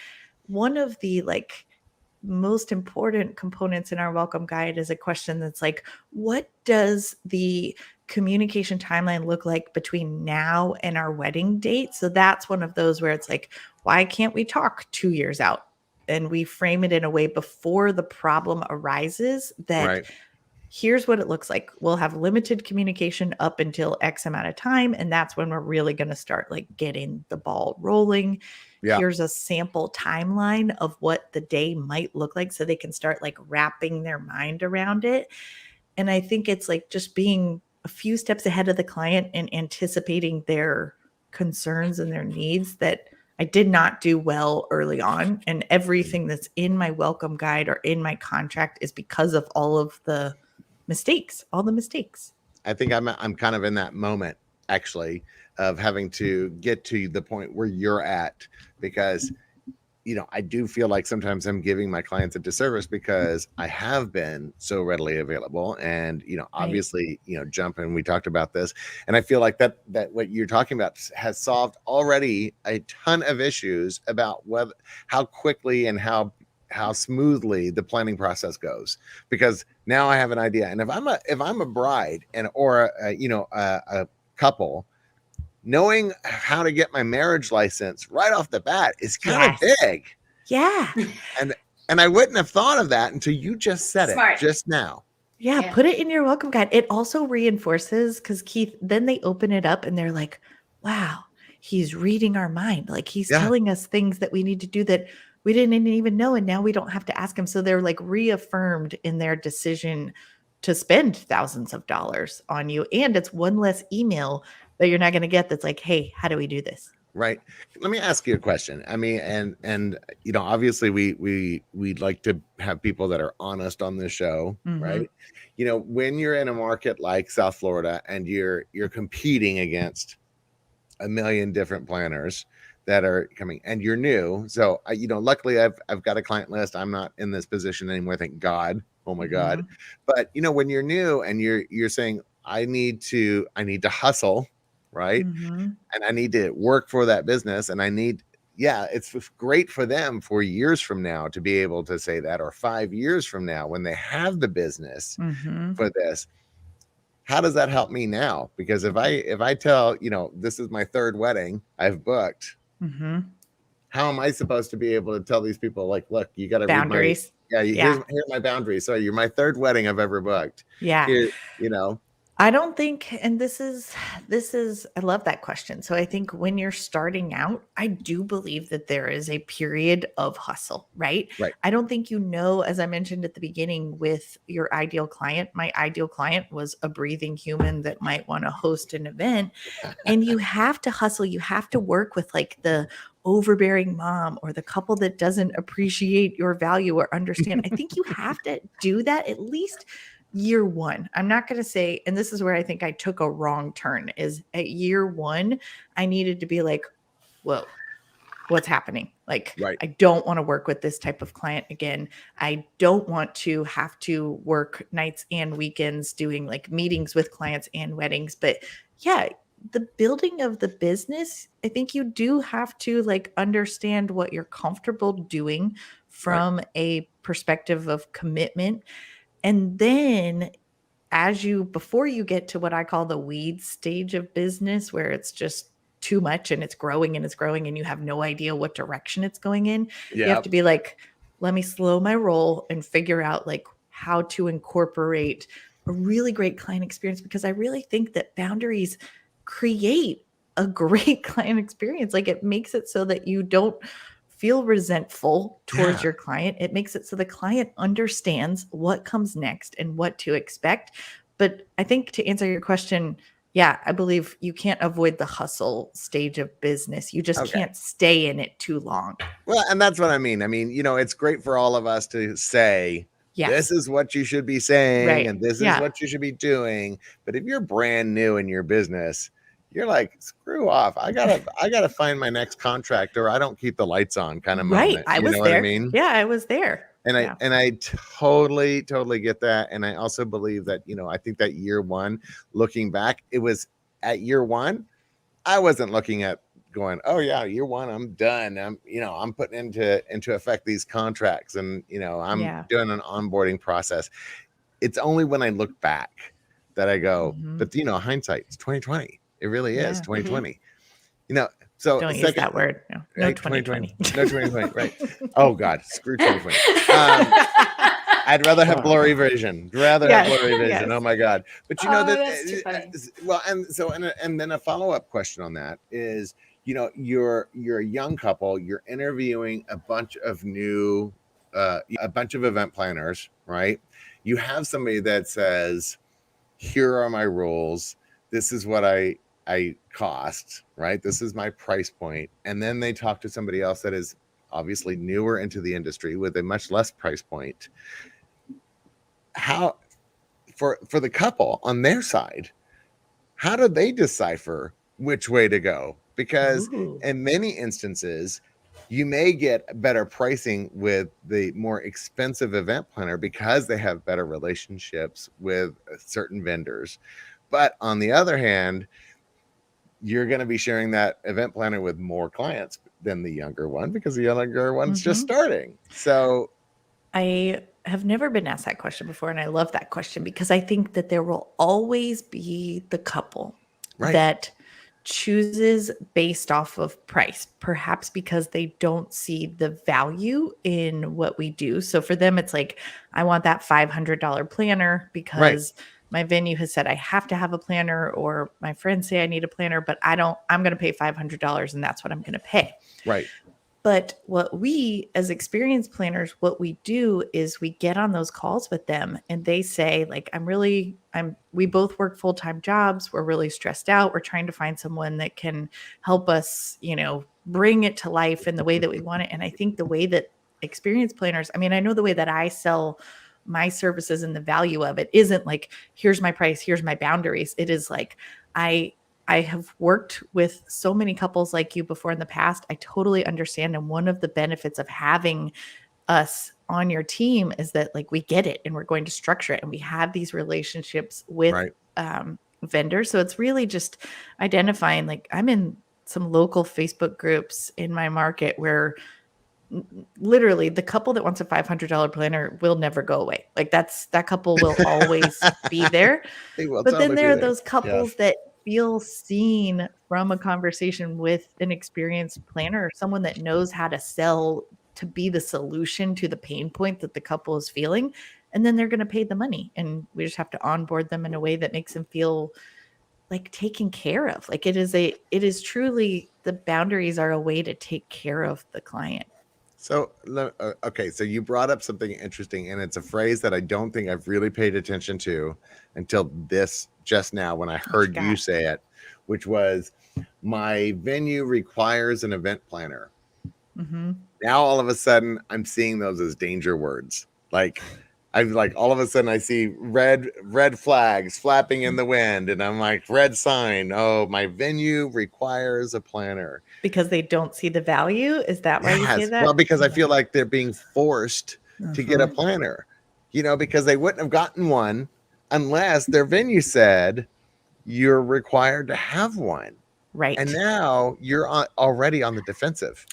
Speaker 5: One of the like most important components in our welcome guide is a question that's like, what does the communication timeline look like between now and our wedding date? So that's one of those where it's like, why can't we talk 2 years out? And we frame it in a way before the problem arises that
Speaker 2: Right.
Speaker 5: here's what it looks like. We'll have limited communication up until X amount of time. And that's when we're really going to start like getting the ball rolling.
Speaker 2: Yeah.
Speaker 5: Here's a sample timeline of what the day might look like so they can start like wrapping their mind around it. And I think it's like just being a few steps ahead of the client and anticipating their concerns and their needs that I did not do well early on. And everything that's in my welcome guide or in my contract is because of all of the mistakes, all the mistakes.
Speaker 2: I think I'm kind of in that moment actually of having to get to the point where you're at, because I do feel like sometimes I'm giving my clients a disservice because I have been so readily available and, obviously, jumping, we talked about this, and I feel like that what you're talking about has solved already a ton of issues about how quickly and how smoothly the planning process goes, because now I have an idea. And if I'm a bride or a couple, knowing how to get my marriage license right off the bat is kind of big.
Speaker 5: Yeah.
Speaker 2: And I wouldn't have thought of that until you just said
Speaker 3: Smart.
Speaker 2: it just now.
Speaker 5: Yeah, put it in your welcome guide. It also reinforces, because Keith, then they open it up and they're like, wow, he's reading our mind. Like he's telling us things that we need to do that we didn't even know. And now we don't have to ask him. So they're like reaffirmed in their decision to spend thousands of dollars on you. And it's one less email that you're not going to get that's like, hey, how do we do this?
Speaker 2: Right. Let me ask you a question. I mean, and obviously we'd like to have people that are honest on this show, right? When you're in a market like South Florida and you're competing against a million different planners that are coming and you're new. So luckily I've got a client list. I'm not in this position anymore, thank God. Oh my God. But when you're new and you're saying I need to hustle, right? And I need to work for that business. And it's great for them 4 years from now to be able to say that, or 5 years from now when they have the business for this. How does that help me now? Because if I tell, this is my third wedding I've booked, how am I supposed to be able to tell these people, like, look, you got to
Speaker 5: boundaries?
Speaker 2: Here's my boundaries. So you're my third wedding I've ever booked.
Speaker 5: Yeah.
Speaker 2: Here,
Speaker 5: I don't think, and this is, I love that question. So I think when you're starting out, I do believe that there is a period of hustle, right?
Speaker 2: Right.
Speaker 5: I don't think, as I mentioned at the beginning with your ideal client, my ideal client was a breathing human that might want to host an event, and you have to hustle. You have to work with like the overbearing mom or the couple that doesn't appreciate your value or understand. I think you have to do that at least year one. I'm not going to say, and this is where I think I took a wrong turn, is at year one, I needed to be like, whoa, what's happening? Like, I don't want to work with this type of client again. I don't want to have to work nights and weekends doing like meetings with clients and weddings. But yeah, the building of the business, I think you do have to like understand what you're comfortable doing from a perspective of commitment. And then before you get to what I call the weed stage of business, where it's just too much and it's growing and you have no idea what direction it's going in, you have to be like, let me slow my roll and figure out like how to incorporate a really great client experience, because I really think that boundaries create a great client experience. Like it makes it so that you don't feel resentful towards your client. It makes it so the client understands what comes next and what to expect. But I think to answer your question, I believe you can't avoid the hustle stage of business. You just can't stay in it too long.
Speaker 2: Well, and that's what I mean. I mean, it's great for all of us to say, this is what you should be saying, and this is what you should be doing. But if you're brand new in your business, you're like, screw off. I gotta find my next contract, or I don't keep the lights on kind of moment.
Speaker 5: I was there.
Speaker 2: What I mean?
Speaker 5: Yeah, I was there.
Speaker 2: And I totally get that. And I also believe that, I think that year one, looking back, it was at year one, I wasn't looking at going, oh yeah, year one, I'm done. I'm putting into effect these contracts, and I'm doing an onboarding process. It's only when I look back that I go, but hindsight, it's 2020. It really is 2020. So
Speaker 5: don't use that word. No,
Speaker 2: right?
Speaker 5: 2020.
Speaker 2: No 2020. Right. Oh God, screw 2020. I'd rather have blurry vision. Rather have
Speaker 5: Yes,
Speaker 2: blurry vision.
Speaker 5: yes.
Speaker 2: Oh my God. But you know
Speaker 3: Oh,
Speaker 2: that
Speaker 3: that's too funny.
Speaker 2: well, and so and then a follow-up question on that is, you know, you're a young couple, you're interviewing a bunch of event planners, right? You have somebody that says, here are my rules. This is what I cost, right? This is my price point. And then they talk to somebody else that is obviously newer into the industry with a much less price point. How for the couple on their side, how do they decipher which way to go? Because
Speaker 5: Ooh.
Speaker 2: in many instances, you may get better pricing with the more expensive event planner because they have better relationships with certain vendors. But on the other hand, you're going to be sharing that event planner with more clients than the younger one because the younger one's just starting. So
Speaker 5: I have never been asked that question before, and I love that question because I think that there will always be the couple that chooses based off of price, perhaps because they don't see the value in what we do. So for them, it's like, I want that $500 planner because my venue has said I have to have a planner, or my friends say I need a planner, but I'm going to pay $500 and that's what I'm going to pay.
Speaker 2: Right.
Speaker 5: But what we, as experienced planners, what we do is we get on those calls with them and they say, like, we both work full-time jobs. We're really stressed out. We're trying to find someone that can help us, you know, bring it to life in the way that we want it. And I think the way that experienced planners, I mean, I know the way that I sell my services and the value of it isn't like, here's my price, here's my boundaries. It is like, I have worked with so many couples like you before in the past. I totally understand. And one of the benefits of having us on your team is that, like, we get it and we're going to structure it and we have these relationships with vendors. So it's really just identifying, like, I'm in some local Facebook groups in my market where literally the couple that wants a $500 planner will never go away. Like, that couple will always be there. But then there are those couples that feel seen from a conversation with an experienced planner or someone that knows how to sell to be the solution to the pain point that the couple is feeling. And then they're going to pay the money. And we just have to onboard them in a way that makes them feel like taken care of. Like, it is truly, the boundaries are a way to take care of the client.
Speaker 2: So, okay, so you brought up something interesting, and it's a phrase that I don't think I've really paid attention to until just now when I heard you say it, which was, my venue requires an event planner. Mm-hmm. Now, all of a sudden, I'm seeing those as danger words. Like, all of a sudden I see red flags flapping in the wind, and I'm like, red sign. Oh, my venue requires a planner.
Speaker 5: Because they don't see the value? Is that why you say that?
Speaker 2: Well, because I feel like they're being forced to get a planner, you know, because they wouldn't have gotten one unless their venue said you're required to have one.
Speaker 5: Right.
Speaker 2: And now you're already on the defensive.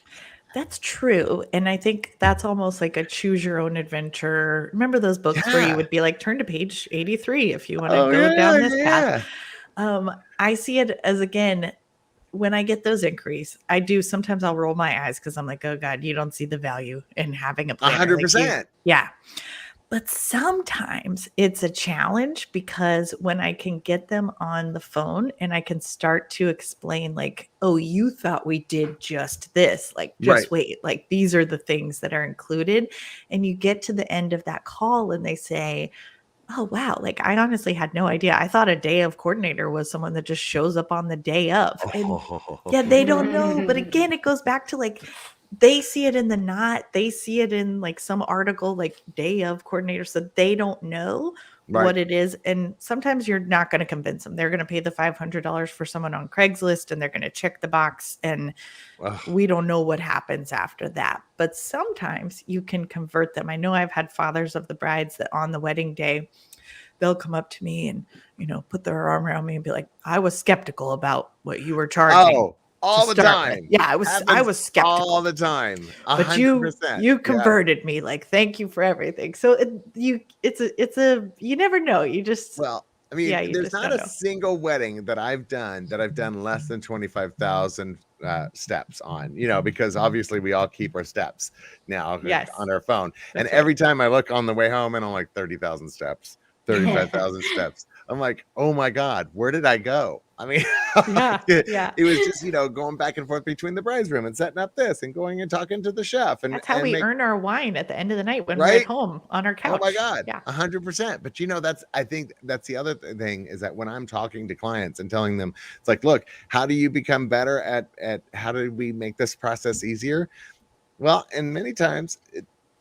Speaker 5: That's true. And I think that's almost like a choose your own adventure. Remember those books where you would be like, turn to page 83 if you want to go down this path. I see it as, again, when I get those inquiries, sometimes I'll roll my eyes because I'm like, oh God, you don't see the value in having a planner.
Speaker 2: 100%.
Speaker 5: Yeah. But sometimes it's a challenge because when I can get them on the phone and I can start to explain, like, oh, you thought we did just this, like, just wait, like, these are the things that are included. And you get to the end of that call and they say, oh, wow, like, I honestly had no idea. I thought a day of coordinator was someone that just shows up on the day of. And yeah, they don't know. But again, it goes back to, like, they see it in the knot. They see it in, like, some article, like, day of coordinator. So they don't know what it is. And sometimes you're not going to convince them. They're going to pay the $500 for someone on Craigslist and they're going to check the box. And we don't know what happens after that. But sometimes you can convert them. I know I've had fathers of the brides that on the wedding day, they'll come up to me and, you know, put their arm around me and be like, I was skeptical about what you were charging.
Speaker 2: Oh. All the time.
Speaker 5: Yeah, I was skeptical
Speaker 2: all the time. 100%.
Speaker 5: But you converted me. Like, thank you for everything. So you never know. You just,
Speaker 2: well, I mean,
Speaker 5: Yeah, you
Speaker 2: there's
Speaker 5: just
Speaker 2: not
Speaker 5: don't
Speaker 2: a
Speaker 5: know.
Speaker 2: single wedding that I've done less than 25,000 steps on, because obviously we all keep our steps now
Speaker 5: Yes,
Speaker 2: on our phone. And
Speaker 5: that's right.
Speaker 2: every time I look on the way home and I'm like 30,000 steps, 35,000 steps. I'm like, oh my God, where did I go? I mean,
Speaker 5: Yeah,
Speaker 2: it,
Speaker 5: yeah.
Speaker 2: it was just, going back and forth between the bride's room and setting up this and going and talking to the chef
Speaker 5: That's how we
Speaker 2: make
Speaker 5: earn our wine at the end of the night when we're at
Speaker 2: right.
Speaker 5: home on our
Speaker 2: Oh my
Speaker 5: couch.
Speaker 2: God,
Speaker 5: Yeah.
Speaker 2: 100%. But I think that's the other thing is that when I'm talking to clients and telling them, it's like, look, how do you become better at how do we make this process easier? Well, and many times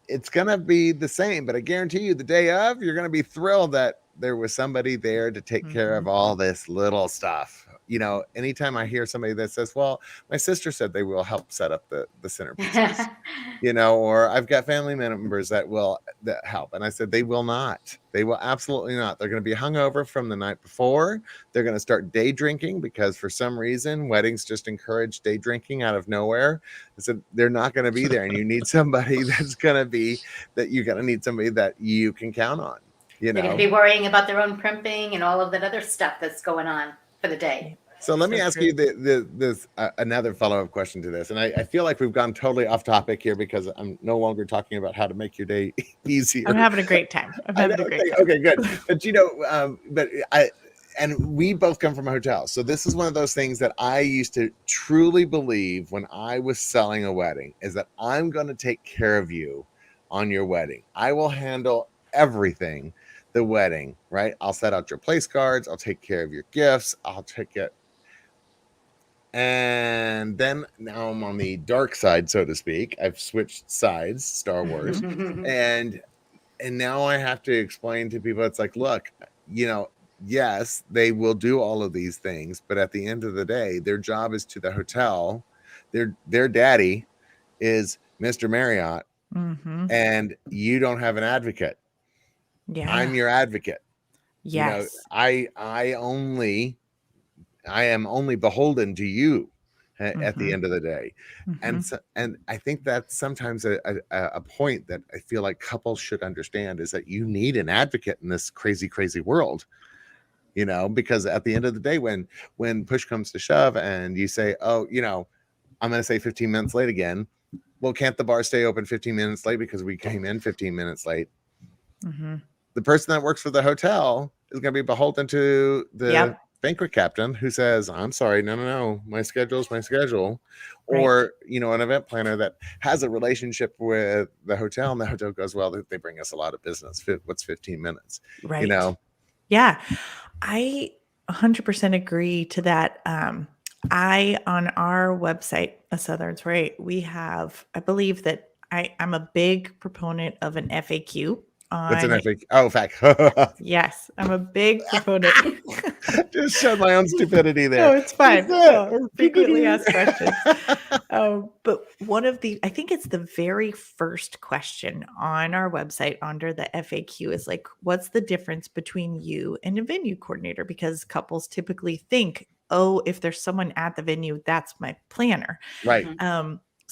Speaker 2: it's going to be the same, but I guarantee you the day of, you're going to be thrilled that there was somebody there to take care of all this little stuff. Anytime I hear somebody that says, well, my sister said they will help set up the centerpieces, or I've got family members that help. And I said, they will not. They will absolutely not. They're going to be hungover from the night before. They're going to start day drinking because for some reason, weddings just encourage day drinking out of nowhere. I said, they're not going to be there. And you need somebody you're going to need somebody that you can count on.
Speaker 3: They're going to be worrying about their own primping and all of that other stuff that's going on for the day.
Speaker 2: So let me ask you this another follow-up question to this. And I feel like we've gone totally off topic here because I'm no longer talking about how to make your day easier.
Speaker 5: I'm having a great time.
Speaker 2: Okay, good. But and we both come from a hotel. So this is one of those things that I used to truly believe when I was selling a wedding is that I'm going to take care of you on your wedding. I will handle everything. The wedding, right? I'll set out your place cards. I'll take care of your gifts. I'll take it. And then now I'm on the dark side, so to speak. I've switched sides, Star Wars. and now I have to explain to people, it's like, look, yes, they will do all of these things, but at the end of the day, their job is to the hotel. Their daddy is Mr. Marriott, and you don't have an advocate.
Speaker 5: Yeah.
Speaker 2: I'm your advocate.
Speaker 5: Yes.
Speaker 2: I am only beholden to you at the end of the day. And I think that's sometimes a point that I feel like couples should understand is that you need an advocate in this crazy, crazy world, because at the end of the day, when push comes to shove and you say, oh, I'm going to say 15 minutes late again. Well, can't the bar stay open 15 minutes late because we came in 15 minutes late? The person that works for the hotel is going to be beholden to the banquet captain who says, I'm sorry, no, my schedule is my schedule. Right. Or, an event planner that has a relationship with the hotel and the hotel goes, well, they bring us a lot of business. What's 15 minutes?
Speaker 5: Right. Yeah, I 100% agree to that. On our website, A Southern Soiree, we have, I believe that I'm a big proponent of an FAQ.
Speaker 2: What's an FAQ? Oh, fact.
Speaker 5: Yes, I'm a big proponent.
Speaker 2: Just showed my own stupidity there.
Speaker 5: No, it's fine. Frequently asked questions. But I think it's the very first question on our website under the FAQ is like, what's the difference between you and a venue coordinator? Because couples typically think, oh, if there's someone at the venue, that's my planner.
Speaker 2: Right.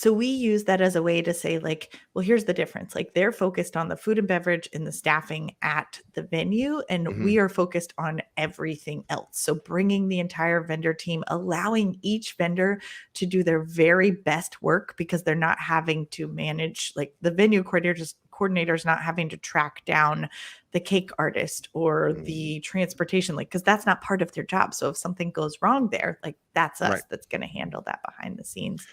Speaker 5: So we use that as a way to say like, well, here's the difference. Like they're focused on the food and beverage and the staffing at the venue, and we are focused on everything else. So bringing the entire vendor team, allowing each vendor to do their very best work because they're not having to manage, like the venue coordinators not having to track down the cake artist or the transportation, like, because that's not part of their job. So if something goes wrong there, like that's us that's going to handle that behind the scenes.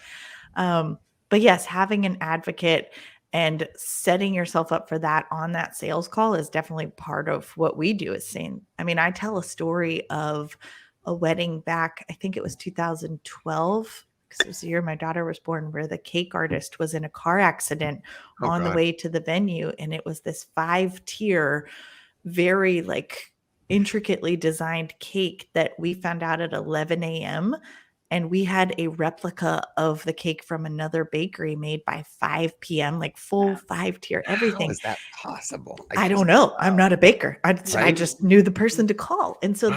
Speaker 5: But yes, having an advocate and setting yourself up for that on that sales call is definitely part of what we do. Is saying, I mean, I tell a story of a wedding back, I think it was 2012, because it was the year my daughter was born, where the cake artist was in a car accident on the way to the venue. And it was this 5-tier, very like intricately designed cake that we found out at 11 a.m. And we had a replica of the cake from another bakery made by 5 p.m., like full 5-tier, everything.
Speaker 2: How is that possible?
Speaker 5: I don't know. I'm not a baker. I just knew the person to call. And so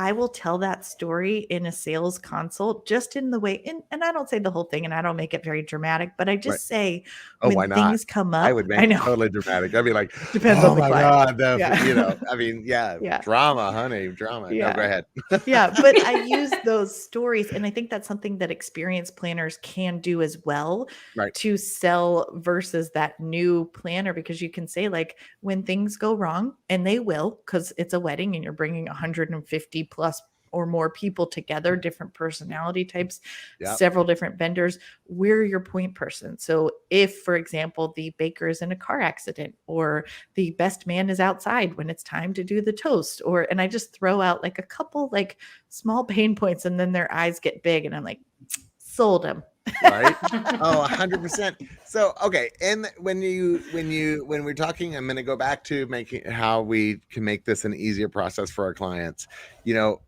Speaker 5: I will tell that story in a sales consult, just in the way, and I don't say the whole thing and I don't make it very dramatic, but I
Speaker 2: Right.
Speaker 5: just say
Speaker 2: Oh, why
Speaker 5: when
Speaker 2: not?
Speaker 5: things come
Speaker 2: I
Speaker 5: up,
Speaker 2: would make
Speaker 5: I
Speaker 2: it
Speaker 5: know,
Speaker 2: totally dramatic. I'd be like,
Speaker 5: depends
Speaker 2: oh
Speaker 5: on the
Speaker 2: my
Speaker 5: client.
Speaker 2: God,
Speaker 5: Yeah.
Speaker 2: I mean, yeah,
Speaker 5: Yeah.
Speaker 2: drama, honey, drama. No, go
Speaker 5: Yeah.
Speaker 2: ahead.
Speaker 5: Yeah, but I use those stories, and I think that's something that experienced planners can do as well
Speaker 2: Right.
Speaker 5: to sell versus that new planner, because you can say, like, when things go wrong, and they will, because it's a wedding and you're bringing 150 plus or more people together, different personality types,
Speaker 2: Yep.
Speaker 5: several different vendors, we're your point person. So if, for example, the baker is in a car accident, or the best man is outside when it's time to do the toast, or, and I just throw out like a couple like small pain points, and then their eyes get big and I'm like, sold them.
Speaker 2: Right. Oh, 100%. So, okay. And when we're talking, I'm going to go back to making how we can make this an easier process for our clients. You know,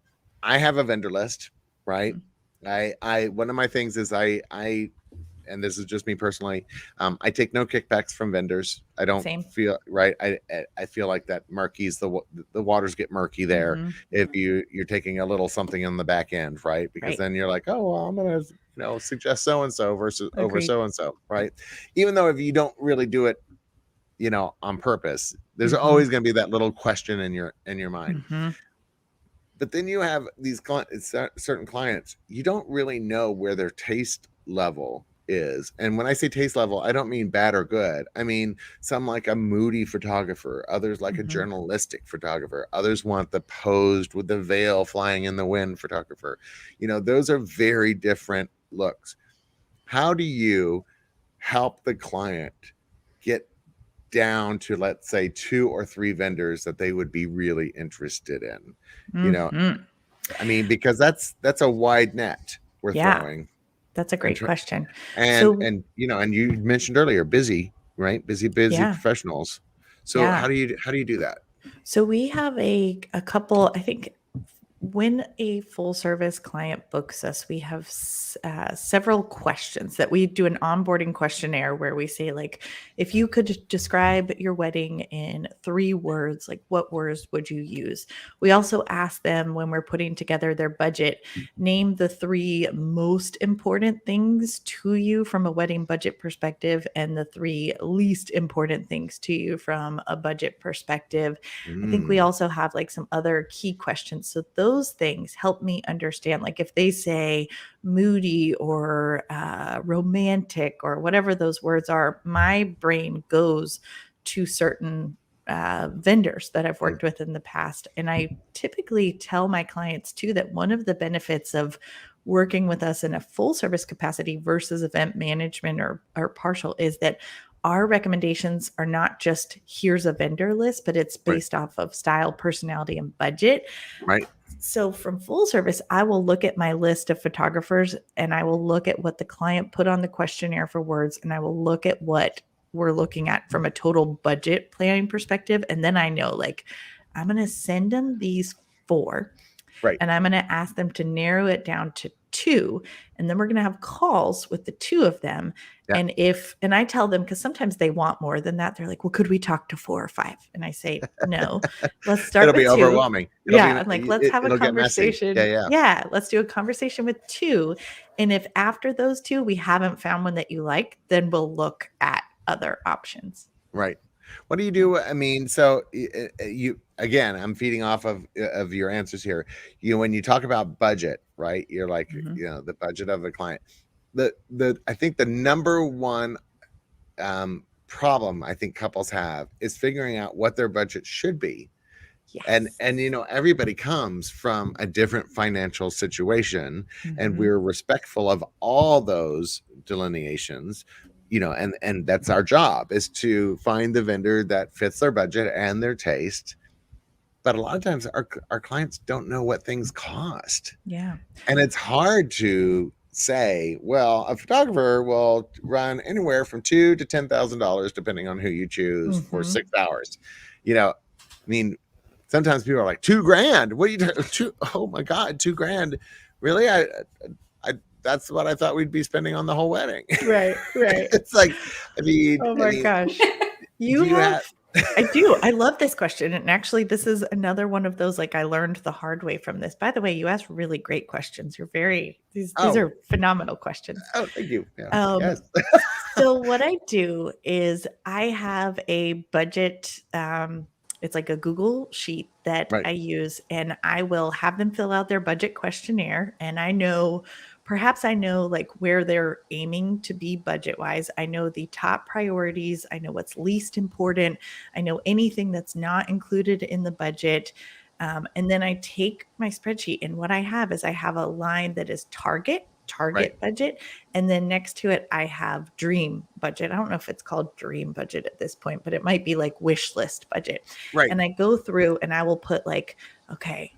Speaker 2: I have a vendor list, right? One of my things is and this is just me personally, I take no kickbacks from vendors. I don't
Speaker 5: Same.
Speaker 2: feel right. I feel like that murky's the waters get murky there
Speaker 5: Mhm.
Speaker 2: if you're taking a little something on the back end, right? Because
Speaker 5: Right.
Speaker 2: then you're like, oh, well, I'm gonna suggest so and so versus over
Speaker 5: Agreed.
Speaker 2: so and so, right? Even though if you don't really do it, on purpose, there's
Speaker 5: Mhm.
Speaker 2: always going to be that little question in your mind.
Speaker 5: Mhm.
Speaker 2: But then you have these certain clients, you don't really know where their taste level is. And when I say taste level, I don't mean bad or good. I mean, some like a moody photographer, others like a
Speaker 5: Mhm.
Speaker 2: journalistic photographer, others want the posed with the veil flying in the wind photographer. Those are very different looks. How do you help the client get down to, let's say, 2 or 3 vendors that they would be really interested in?
Speaker 5: Mhm.
Speaker 2: I mean, because that's a wide net we're
Speaker 5: Yeah,
Speaker 2: throwing.
Speaker 5: that's a great question.
Speaker 2: And
Speaker 5: So
Speaker 2: and you mentioned earlier, busy, right? Busy
Speaker 5: yeah,
Speaker 2: professionals. So
Speaker 5: yeah.
Speaker 2: how do you do that?
Speaker 5: So we have a couple, I think when a full service client books us, we have several questions that we do, an onboarding questionnaire where we say, like, if you could describe your wedding in 3 words, like, what words would you use? We also ask them, when we're putting together their budget, name the 3 most important things to you from a wedding budget perspective and the 3 least important things to you from a budget perspective. I think we
Speaker 2: Mm,
Speaker 5: also have like some other key questions. So those things help me understand, like, if they say moody or romantic or whatever those words are, my brain goes to certain vendors that I've
Speaker 2: mm,
Speaker 5: worked with in the past. And I typically tell my clients too that one of the benefits of working with us in a full service capacity versus event management or partial is that our recommendations are not just here's a vendor list, but it's
Speaker 2: right,
Speaker 5: based off of style, personality, and budget.
Speaker 2: right,
Speaker 5: So from full service, I will look at my list of photographers and I will look at what the client put on the questionnaire for words, and I will look at what we're looking at from a total budget planning perspective. And then I know, like, I'm going to send them these 4
Speaker 2: right.
Speaker 5: and I'm going to ask them to narrow it down to 2. And then we're going to have calls with the 2 of them.
Speaker 2: Yeah.
Speaker 5: And I tell them, because sometimes they want more than that. They're like, well, could we talk to 4 or 5? And I say, no, let's start
Speaker 2: It'll
Speaker 5: with
Speaker 2: be
Speaker 5: 2.
Speaker 2: overwhelming.
Speaker 5: Yeah. I'm like, let's have a
Speaker 2: It'll get messy.
Speaker 5: conversation.
Speaker 2: Yeah.
Speaker 5: Yeah. Let's do a conversation with 2. And if after those 2, we haven't found one that you like, then we'll look at other options.
Speaker 2: Right. What do you do? I mean, so you again, I'm feeding off of your answers here. When you talk about budget, right? You're like,
Speaker 5: Mhm.
Speaker 2: the budget of the client. I think the number one problem I think couples have is figuring out what their budget should be. And
Speaker 5: Yes.
Speaker 2: everybody comes from a different financial situation, and
Speaker 5: Mhm.
Speaker 2: we're respectful of all those delineations, and that's our job, is to find the vendor that fits their budget and their taste. But a lot of times our clients don't know what things cost,
Speaker 5: Yeah.
Speaker 2: and it's hard to say, well, a photographer will run anywhere from $2,000 to $10,000 depending on who you choose for
Speaker 5: Mhm.
Speaker 2: 6 hours. I mean, sometimes people are like, $2,000. What are you doing? Oh my God, $2,000. Really? I that's what I thought we'd be spending on the whole wedding.
Speaker 5: Right. Right.
Speaker 2: It's like, I
Speaker 5: Oh my
Speaker 2: mean,
Speaker 5: gosh.
Speaker 2: do
Speaker 5: You
Speaker 2: you
Speaker 5: have
Speaker 2: have?
Speaker 5: I do. I love this question. And actually, this is another one of those, like, I learned the hard way from this. By the way, you asked really great questions. You're very, these
Speaker 2: Oh,
Speaker 5: are phenomenal questions.
Speaker 2: oh, thank you. Yeah.
Speaker 5: Um,
Speaker 2: Yes.
Speaker 5: so what I do is I have a budget. It's like a Google sheet that
Speaker 2: Right.
Speaker 5: I use, and I will have them fill out their budget questionnaire. And perhaps I know like where they're aiming to be budget wise. I know the top priorities. I know what's least important. I know anything that's not included in the budget. And then I take my spreadsheet, and what I have is I have a line that is
Speaker 2: Right.
Speaker 5: target budget. And then next to it, I have dream budget. I don't know if it's called dream budget at this point, but it might be like wish list budget.
Speaker 2: Right.
Speaker 5: And I go through and I will put like, okay,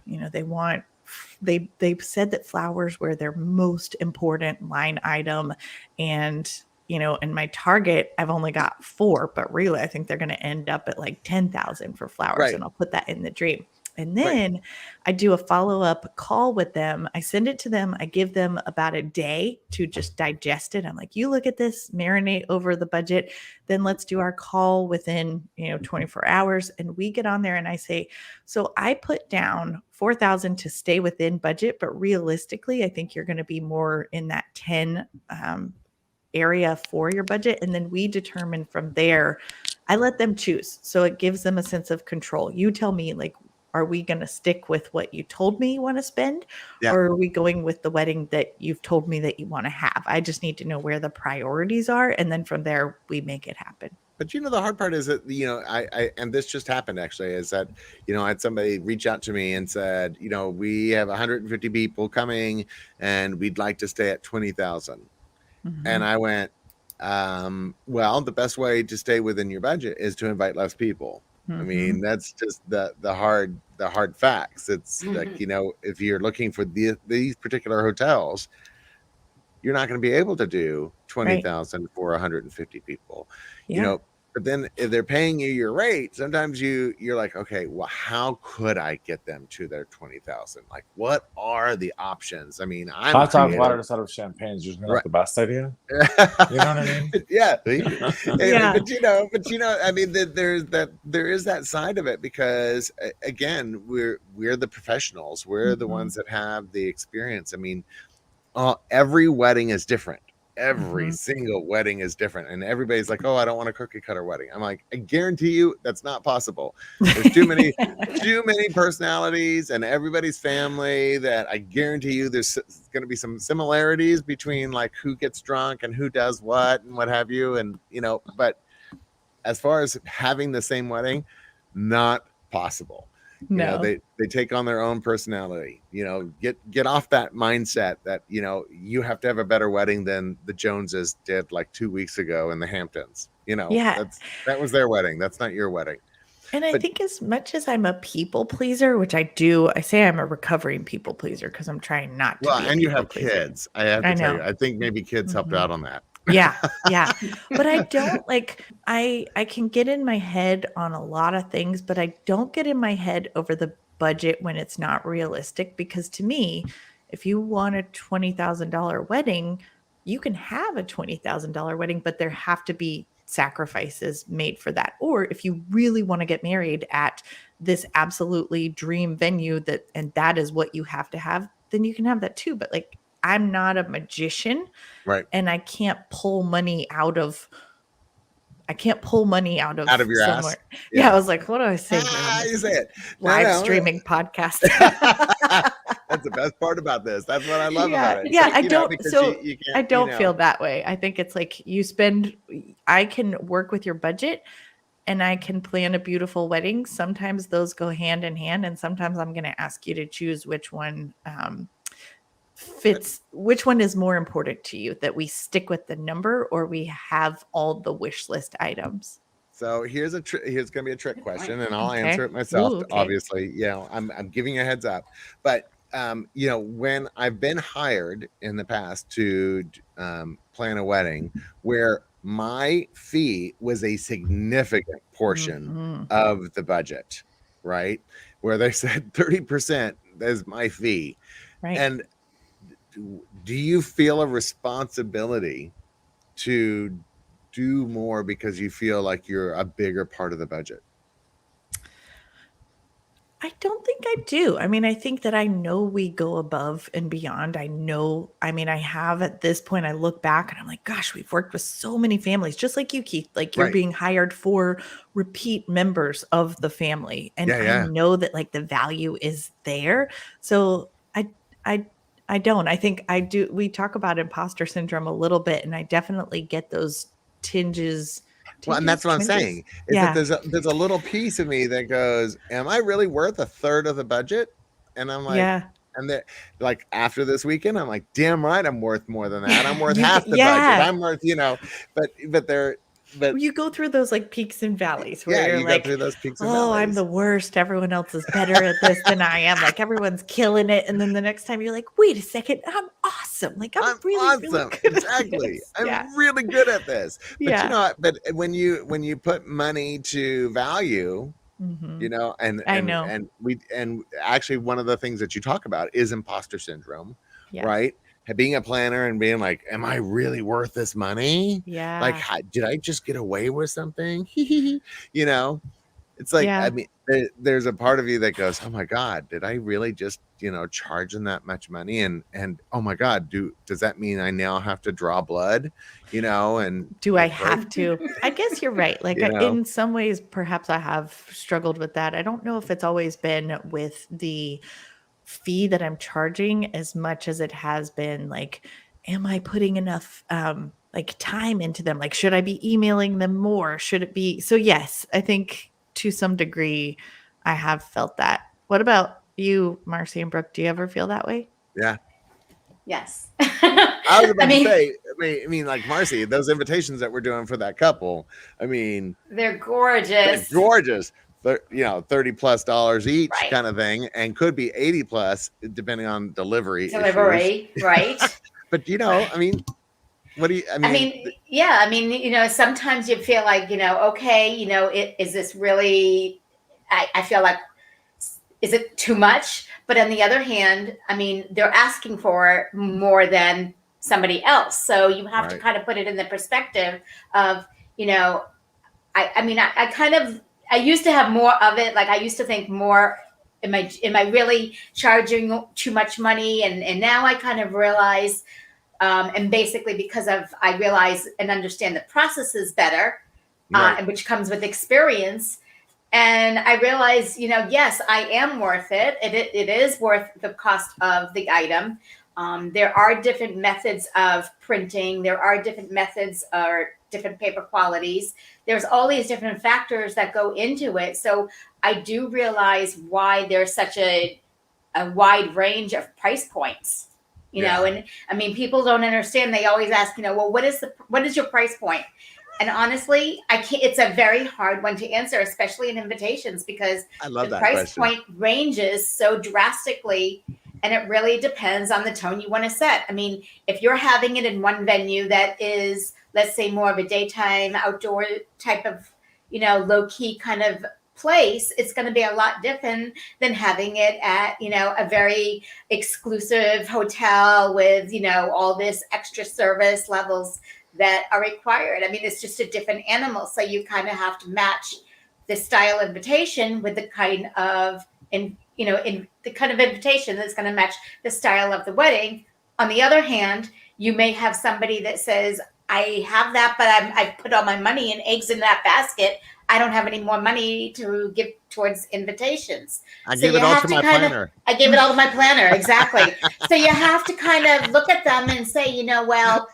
Speaker 5: they've said that flowers were their most important line item. And in my target, I've only got 4, but really I think they're going to end up at like 10,000 for flowers.
Speaker 2: Right.
Speaker 5: And I'll put that in the dream. And
Speaker 2: Right.
Speaker 5: then I do a follow-up call with them. I send it to them. I give them about a day to just digest it. I'm like, you look at this, marinate over the budget. Then let's do our call within, 24 hours. And we get on there and I say, so I put down 4,000 to stay within budget, but realistically, I think you're going to be more in that 10 area for your budget. And then we determine from there. I let them choose. So it gives them a sense of control. You tell me, like, are we going to stick with what you told me you want to spend?
Speaker 2: Yeah.
Speaker 5: Or are we going with the wedding that you've told me that you want to have? I just need to know where the priorities are. And then from there, we make it happen.
Speaker 2: But the hard part is that, I and this just happened actually, is that, I had somebody reach out to me and said, we have 150 people coming and we'd like to stay at 20,000.
Speaker 5: Mm-hmm.
Speaker 2: And I went, well, the best way to stay within your budget is to invite less people.
Speaker 5: Mm-hmm.
Speaker 2: I mean, that's just the hard facts. It's like, if you're looking for these particular hotels, you're not going to be able to do 20,000 for 150 people,
Speaker 5: Yeah.
Speaker 2: but then if they're paying you your rate, sometimes you're like, okay, well, how could I get them to their 20,000? Like, what are the options? I mean, I'm
Speaker 4: hot dog
Speaker 2: creative.
Speaker 4: water instead of champagne is usually not
Speaker 2: Right.
Speaker 4: the best idea.
Speaker 2: You know
Speaker 4: what I mean?
Speaker 2: Yeah.
Speaker 5: Yeah.
Speaker 2: But I mean, there is that side of it, because again, we're the professionals. We're the
Speaker 5: Mhm.
Speaker 2: ones that have the experience. I mean, every wedding is different. Every
Speaker 5: Mhm.
Speaker 2: single wedding is different, and everybody's like, "Oh, I don't want a cookie cutter wedding." I'm like, I guarantee you that's not possible. There's too many personalities and everybody's family that I guarantee you there's going to be some similarities between like who gets drunk and who does what and what have you, and but as far as having the same wedding, not possible.
Speaker 5: No.
Speaker 2: They take on their own personality. Get off that mindset that you have to have a better wedding than the Joneses did like 2 weeks ago in the Hamptons.
Speaker 5: Yeah.
Speaker 2: That was their wedding. That's not your wedding.
Speaker 5: And I
Speaker 2: But-
Speaker 5: think as much as I'm a people pleaser, which I do, I say I'm a recovering people pleaser because I'm trying not to.
Speaker 2: Well,
Speaker 5: be a
Speaker 2: and you
Speaker 5: people
Speaker 2: have
Speaker 5: pleaser.
Speaker 2: kids. I have to
Speaker 5: I
Speaker 2: tell
Speaker 5: know.
Speaker 2: you, I think maybe kids helped
Speaker 5: Mhm.
Speaker 2: out on that.
Speaker 5: Yeah. But I don't I can get in my head on a lot of things, but I don't get in my head over the budget when it's not realistic, because to me, if you want a $20,000 wedding, you can have a $20,000 wedding, but there have to be sacrifices made for that. Or if you really want to get married at this absolutely dream venue and that is what you have to have, then you can have that too. But like, I'm not a magician.
Speaker 2: Right.
Speaker 5: And I can't pull money out of your
Speaker 2: ass?
Speaker 5: somewhere.
Speaker 2: Yeah.
Speaker 5: Yeah, I was like, what do I say? here on
Speaker 2: You
Speaker 5: this
Speaker 2: say it. No,
Speaker 5: live
Speaker 2: no.
Speaker 5: streaming podcast.
Speaker 2: That's the best part about this. That's what I love about it.
Speaker 5: Yeah,
Speaker 2: It's
Speaker 5: I
Speaker 2: like,
Speaker 5: don't.
Speaker 2: because
Speaker 5: So
Speaker 2: you can't,
Speaker 5: I don't feel that way. I think it's like I can work with your budget and I can plan a beautiful wedding. Sometimes those go hand in hand, and sometimes I'm going to ask you to choose which one fits, which one is more important to you, that we stick with the number or we have all the wish list items.
Speaker 2: So here's going to be a trick question, and I'll
Speaker 5: Okay.
Speaker 2: answer it myself.
Speaker 5: Ooh, okay.
Speaker 2: Obviously, I'm giving you a heads up, but when I've been hired in the past to plan a wedding where my fee was a significant portion
Speaker 5: Mhm.
Speaker 2: of the budget, right? Where they said 30% is my fee.
Speaker 5: Right.
Speaker 2: And do you feel a responsibility to do more because you feel like you're a bigger part of the budget?
Speaker 5: I don't think I do. I mean, I think that I know we go above and beyond. I have at this point, I look back and I'm like, gosh, we've worked with so many families, just like you, Keith. Like you're
Speaker 2: Right.
Speaker 5: being hired for repeat members of the family. And
Speaker 2: Yeah,
Speaker 5: I
Speaker 2: yeah.
Speaker 5: know that like the value is there. So I, I don't. I think I do. We talk about imposter syndrome a little bit, and I definitely get those tinges.
Speaker 2: Well, and that's what I'm
Speaker 5: Twinges?
Speaker 2: saying is that
Speaker 5: Yeah.
Speaker 2: there's a little piece of me that goes, "Am I really worth a third of the budget?" And I'm like,
Speaker 5: Yeah.
Speaker 2: and then like after this weekend, I'm like, "Damn right, I'm worth more than that. I'm worth
Speaker 5: You
Speaker 2: half
Speaker 5: get,
Speaker 2: the budget.
Speaker 5: yeah.
Speaker 2: I'm worth, but
Speaker 5: You go through those like peaks and valleys where
Speaker 2: yeah,
Speaker 5: you're
Speaker 2: you go
Speaker 5: like,
Speaker 2: through those peaks and
Speaker 5: oh, I'm
Speaker 2: valleys.
Speaker 5: the worst. Everyone else is better at this than I am. Like everyone's killing it. And then the next time you're like, wait a second, I'm awesome. Like I'm
Speaker 2: I'm
Speaker 5: really, really
Speaker 2: awesome.
Speaker 5: good at
Speaker 2: Exactly.
Speaker 5: this.
Speaker 2: I'm
Speaker 5: Yeah.
Speaker 2: really good at this. But
Speaker 5: Yeah.
Speaker 2: but when you put money to value,
Speaker 5: Hmm.
Speaker 2: and
Speaker 5: I know.
Speaker 2: and actually one of the things that you talk about is imposter syndrome,
Speaker 5: Yes.
Speaker 2: right? Being a planner and being like, am I really worth this money? Like,
Speaker 5: Yeah.
Speaker 2: did I just get away with something? you know it's like, I
Speaker 5: Yeah.
Speaker 2: mean, there's a part of you that goes, oh my God, did I really just charge them that much money? And oh my God, does that mean I now have to draw blood? And
Speaker 5: Do I
Speaker 2: right?
Speaker 5: have to? I guess you're right. Like in some ways, perhaps I have struggled with that. I don't know if it's always been with the fee that I'm charging as much as it has been like, am I putting enough like time into them? Like, should I be emailing them more? Should it be? So yes, I think to some degree I have felt that. What about you, Marcy and Brooke? Do you ever feel that way?
Speaker 2: Yeah.
Speaker 3: Yes.
Speaker 2: I was
Speaker 3: I
Speaker 2: about to
Speaker 3: mean,
Speaker 2: say, like Marcy, those invitations that we're doing for that couple, I mean,
Speaker 3: they're
Speaker 2: they're
Speaker 3: gorgeous.
Speaker 2: gorgeous. They're, $30+ each
Speaker 3: Right.
Speaker 2: kind of thing, and could be 80+ depending on delivery issues.
Speaker 3: Delivery, right?
Speaker 2: But I mean, what do you? I mean,
Speaker 3: yeah. I mean, sometimes you feel like, okay, is this really? I feel like, is it too much? But on the other hand, I mean, they're asking for more than somebody else, so you have to
Speaker 2: Right.
Speaker 3: kind of put it in the perspective of, I used to have more of it. Like I used to think more, am I really charging too much money? And now I kind of realize, and basically because I realize and understand the processes better,
Speaker 2: Right.
Speaker 3: and which comes with experience. And I realize, yes, I am worth it. It is worth the cost of the item. There are different methods of printing. There are different methods or different paper qualities. There's all these different factors that go into it. So I do realize why there's such a wide range of price points. And I mean, people don't understand. They always ask, well, what is your price point? And honestly, I can't. It's a very hard one to answer, especially in invitations, because
Speaker 2: I love
Speaker 3: the
Speaker 2: that
Speaker 3: price
Speaker 2: question.
Speaker 3: point ranges so drastically, and it really depends on the tone you want to set. I mean, if you're having it in one venue that is, let's say, more of a daytime outdoor type of, low key kind of place, it's going to be a lot different than having it at, a very exclusive hotel with, all this extra service levels that are required. I mean, it's just a different animal. So you kind of have to match the style invitation with the kind of, in the kind of invitation that's going to match the style of the wedding. On the other hand, you may have somebody that says, I have that, but I've put all my money and eggs in that basket. I don't have any more money to give towards invitations.
Speaker 2: I give it all to my planner.
Speaker 3: I gave it all to my planner. Exactly. So you have to kind of look at them and say, well,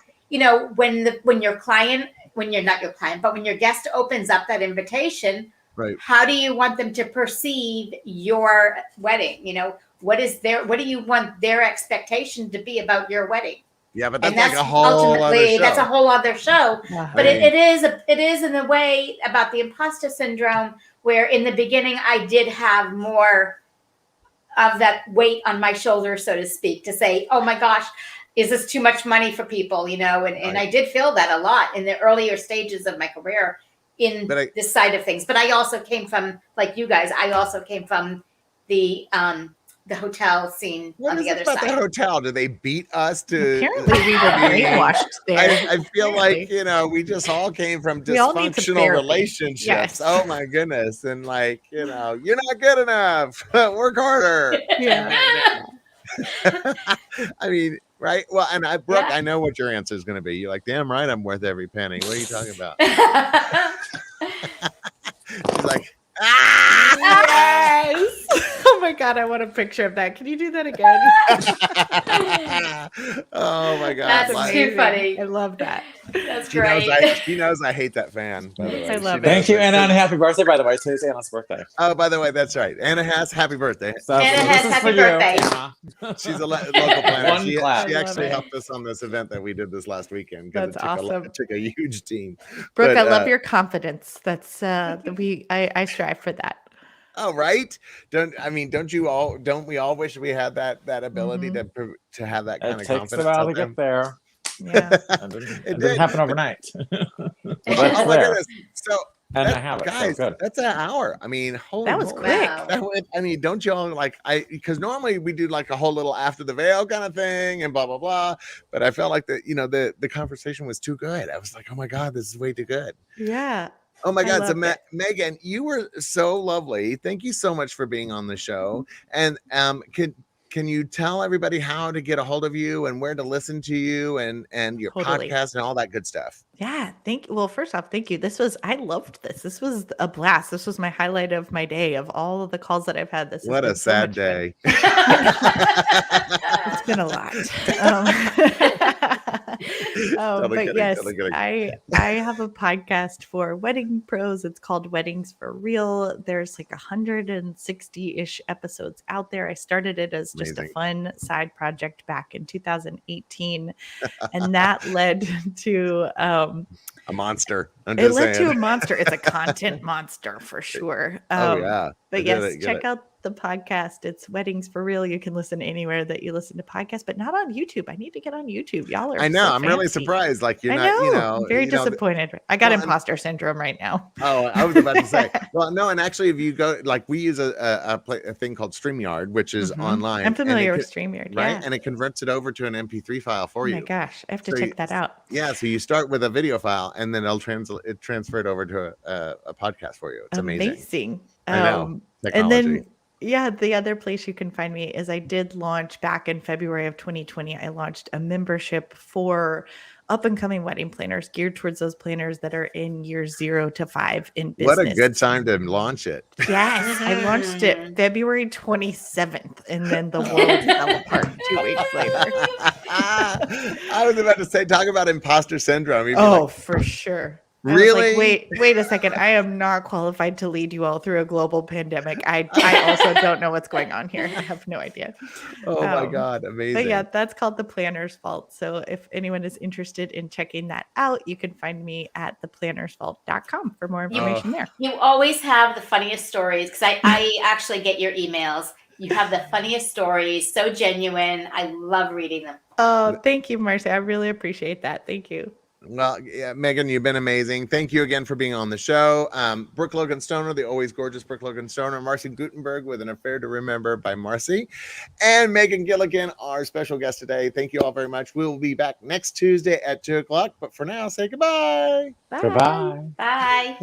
Speaker 3: when your client, when you're not your client, but when your guest opens up that invitation,
Speaker 2: right?
Speaker 3: How do you want them to perceive your wedding? What do you want their expectation to be about your wedding?
Speaker 2: Yeah, but that's
Speaker 3: like
Speaker 2: a whole other show.
Speaker 3: That's a whole other show.
Speaker 5: Yeah.
Speaker 3: But it is in a way about the imposter syndrome, where in the beginning I did have more of that weight on my shoulders, so to speak, to say, oh my gosh, is this too much money for people? And I did feel that a lot in the earlier stages of my career in this side of things. But I also came from, like you guys, I also came from the the hotel scene
Speaker 2: What
Speaker 3: on
Speaker 2: is
Speaker 3: the
Speaker 2: it
Speaker 3: other
Speaker 2: about the
Speaker 3: side.
Speaker 2: hotel? Do they beat us to?
Speaker 5: Apparently, we were brainwashed there.
Speaker 2: I feel like,
Speaker 5: Apparently.
Speaker 2: we just all came from
Speaker 5: We all need some
Speaker 2: dysfunctional
Speaker 5: therapy.
Speaker 2: relationships.
Speaker 5: Yes.
Speaker 2: Oh my goodness. And like, you're not good enough. Work harder.
Speaker 5: Yeah.
Speaker 2: I mean, right? Well, and Brooke,
Speaker 3: Yeah.
Speaker 2: I know what your answer is going to be. You're like, damn right, I'm worth every penny. What are you talking about? She's like,
Speaker 5: Yes. Oh my God, I want a picture of that. Can you do that again?
Speaker 2: oh my God.
Speaker 3: That's
Speaker 2: Like,
Speaker 3: too funny.
Speaker 5: I love that.
Speaker 3: That's
Speaker 2: she knows
Speaker 3: great.
Speaker 2: she knows I hate that fan, by the way.
Speaker 5: I love
Speaker 2: She
Speaker 5: it.
Speaker 4: Thank
Speaker 2: knows
Speaker 4: you,
Speaker 2: it.
Speaker 4: Anna, and happy birthday, by the way. Today's Anna's birthday.
Speaker 2: Oh, by the way, that's right. Anna has happy birthday.
Speaker 4: So
Speaker 3: Anna
Speaker 4: this
Speaker 3: has
Speaker 4: is
Speaker 3: happy
Speaker 4: for you,
Speaker 3: birthday.
Speaker 4: Anna.
Speaker 2: She's a local planner.
Speaker 4: One
Speaker 2: She
Speaker 4: clap.
Speaker 2: she
Speaker 5: I love
Speaker 2: actually
Speaker 5: it.
Speaker 2: helped us on this event that we did this last weekend. 'Cause
Speaker 5: That's
Speaker 2: it took
Speaker 5: awesome.
Speaker 2: It took a huge team.
Speaker 5: Brooke,
Speaker 2: But,
Speaker 5: I love your confidence. That's I strive for that.
Speaker 2: oh, right. Don't we all wish we had that ability to have that kind
Speaker 4: It
Speaker 2: of
Speaker 4: takes
Speaker 2: confidence?
Speaker 4: a while
Speaker 2: all
Speaker 4: to
Speaker 2: the time?
Speaker 4: get there.
Speaker 5: Yeah.
Speaker 4: It
Speaker 2: It
Speaker 4: didn't happen
Speaker 2: did.
Speaker 4: overnight. But it's
Speaker 2: Oh my
Speaker 4: there.
Speaker 2: goodness. So
Speaker 4: And I have it.
Speaker 2: guys,
Speaker 4: So good.
Speaker 2: that's an hour. I mean, holy
Speaker 5: That was
Speaker 2: moly.
Speaker 5: quick.
Speaker 3: Wow.
Speaker 2: That went, I mean, don't y'all like because normally we do like a whole little after the veil kind of thing and blah blah blah. But I felt like the conversation was too good. I was like, oh my God, this is way too good.
Speaker 5: Yeah.
Speaker 2: Oh my
Speaker 5: I
Speaker 2: God. So
Speaker 5: loved it.
Speaker 2: Megan, you were so lovely. Thank you so much for being on the show. And can you tell everybody how to get a hold of you and where to listen to you and your
Speaker 5: Totally.
Speaker 2: podcast and all that good stuff?
Speaker 5: Yeah, well, first off, thank you. I loved this. This was a blast. This was my highlight of my day of all of the calls that I've had. This has
Speaker 2: What
Speaker 5: been
Speaker 2: a
Speaker 5: so
Speaker 2: sad
Speaker 5: much fun.
Speaker 2: day.
Speaker 5: It's been a lot.
Speaker 2: Totally
Speaker 5: But
Speaker 2: kidding,
Speaker 5: yes,
Speaker 2: totally kidding.
Speaker 5: I have a podcast for wedding pros. It's called Weddings for Real. There's like 160-ish episodes out there. I started it as just a
Speaker 2: Amazing.
Speaker 5: fun side project back in 2018, and that led to
Speaker 2: A monster. I'm
Speaker 5: it
Speaker 2: just
Speaker 5: led to
Speaker 2: saying.
Speaker 5: a monster. It's a content monster for sure.
Speaker 2: Oh yeah.
Speaker 5: But
Speaker 2: Get
Speaker 5: yes,
Speaker 2: it.
Speaker 5: check out the podcast. It's Weddings for Real. You can listen anywhere that you listen to podcasts, but not on YouTube. I need to get on YouTube. Y'all are
Speaker 2: I know.
Speaker 5: so
Speaker 2: I'm really
Speaker 5: fancy.
Speaker 2: surprised. Like you're
Speaker 5: I
Speaker 2: not,
Speaker 5: know. I'm very disappointed. I got
Speaker 2: well, and-
Speaker 5: imposter syndrome right now.
Speaker 2: Oh, I was about to say. Well, no, and actually, if you go, like, we use a thing called StreamYard, which is
Speaker 5: Mhm.
Speaker 2: online.
Speaker 5: I'm
Speaker 2: and
Speaker 5: familiar
Speaker 2: it
Speaker 5: with StreamYard.
Speaker 2: right,
Speaker 5: Yeah.
Speaker 2: and it converts it over to an MP3 file for
Speaker 5: Oh
Speaker 2: you.
Speaker 5: my gosh, I have to
Speaker 2: So
Speaker 5: check that out.
Speaker 2: Yeah, so you start with a video file, and then it'll transfer it over to a podcast for you. It's amazing. I know.
Speaker 5: And
Speaker 2: Technology.
Speaker 5: then, yeah, the other place you can find me is I did launch back in February of 2020. I launched a membership for up and coming wedding planners geared towards those planners that are in years 0 to 5 in business.
Speaker 2: What a good time to launch it.
Speaker 5: Yes, I launched it February 27th, and then the world fell apart 2 weeks later.
Speaker 2: I was about to say, talk about imposter syndrome. You'd be
Speaker 5: Oh,
Speaker 2: like,
Speaker 5: for sure. I was
Speaker 2: really?
Speaker 5: like, wait a second. I am not qualified to lead you all through a global pandemic. I also don't know what's going on here. I have no idea.
Speaker 2: Oh my
Speaker 5: Um,
Speaker 2: God, amazing.
Speaker 5: But yeah, that's called The Planner's Fault. So if anyone is interested in checking that out, you can find me at theplannersfault.com for more information there.
Speaker 3: You always have the funniest stories because I actually get your emails. You have the funniest stories, so genuine. I love reading them.
Speaker 5: Oh, thank you, Marcy. I really appreciate that. Thank you.
Speaker 2: Well, yeah, Megan, you've been amazing. Thank you again for being on the show. Brooke Logan Stoner, the always gorgeous Brooke Logan Stoner, Marcy Gutenberg with An Affair to Remember by Marcy, and Megan Gillikin, our special guest today. Thank you all very much. We will be back next Tuesday at 2:00. But for now, say goodbye.
Speaker 5: Bye.
Speaker 4: Goodbye.
Speaker 3: Bye.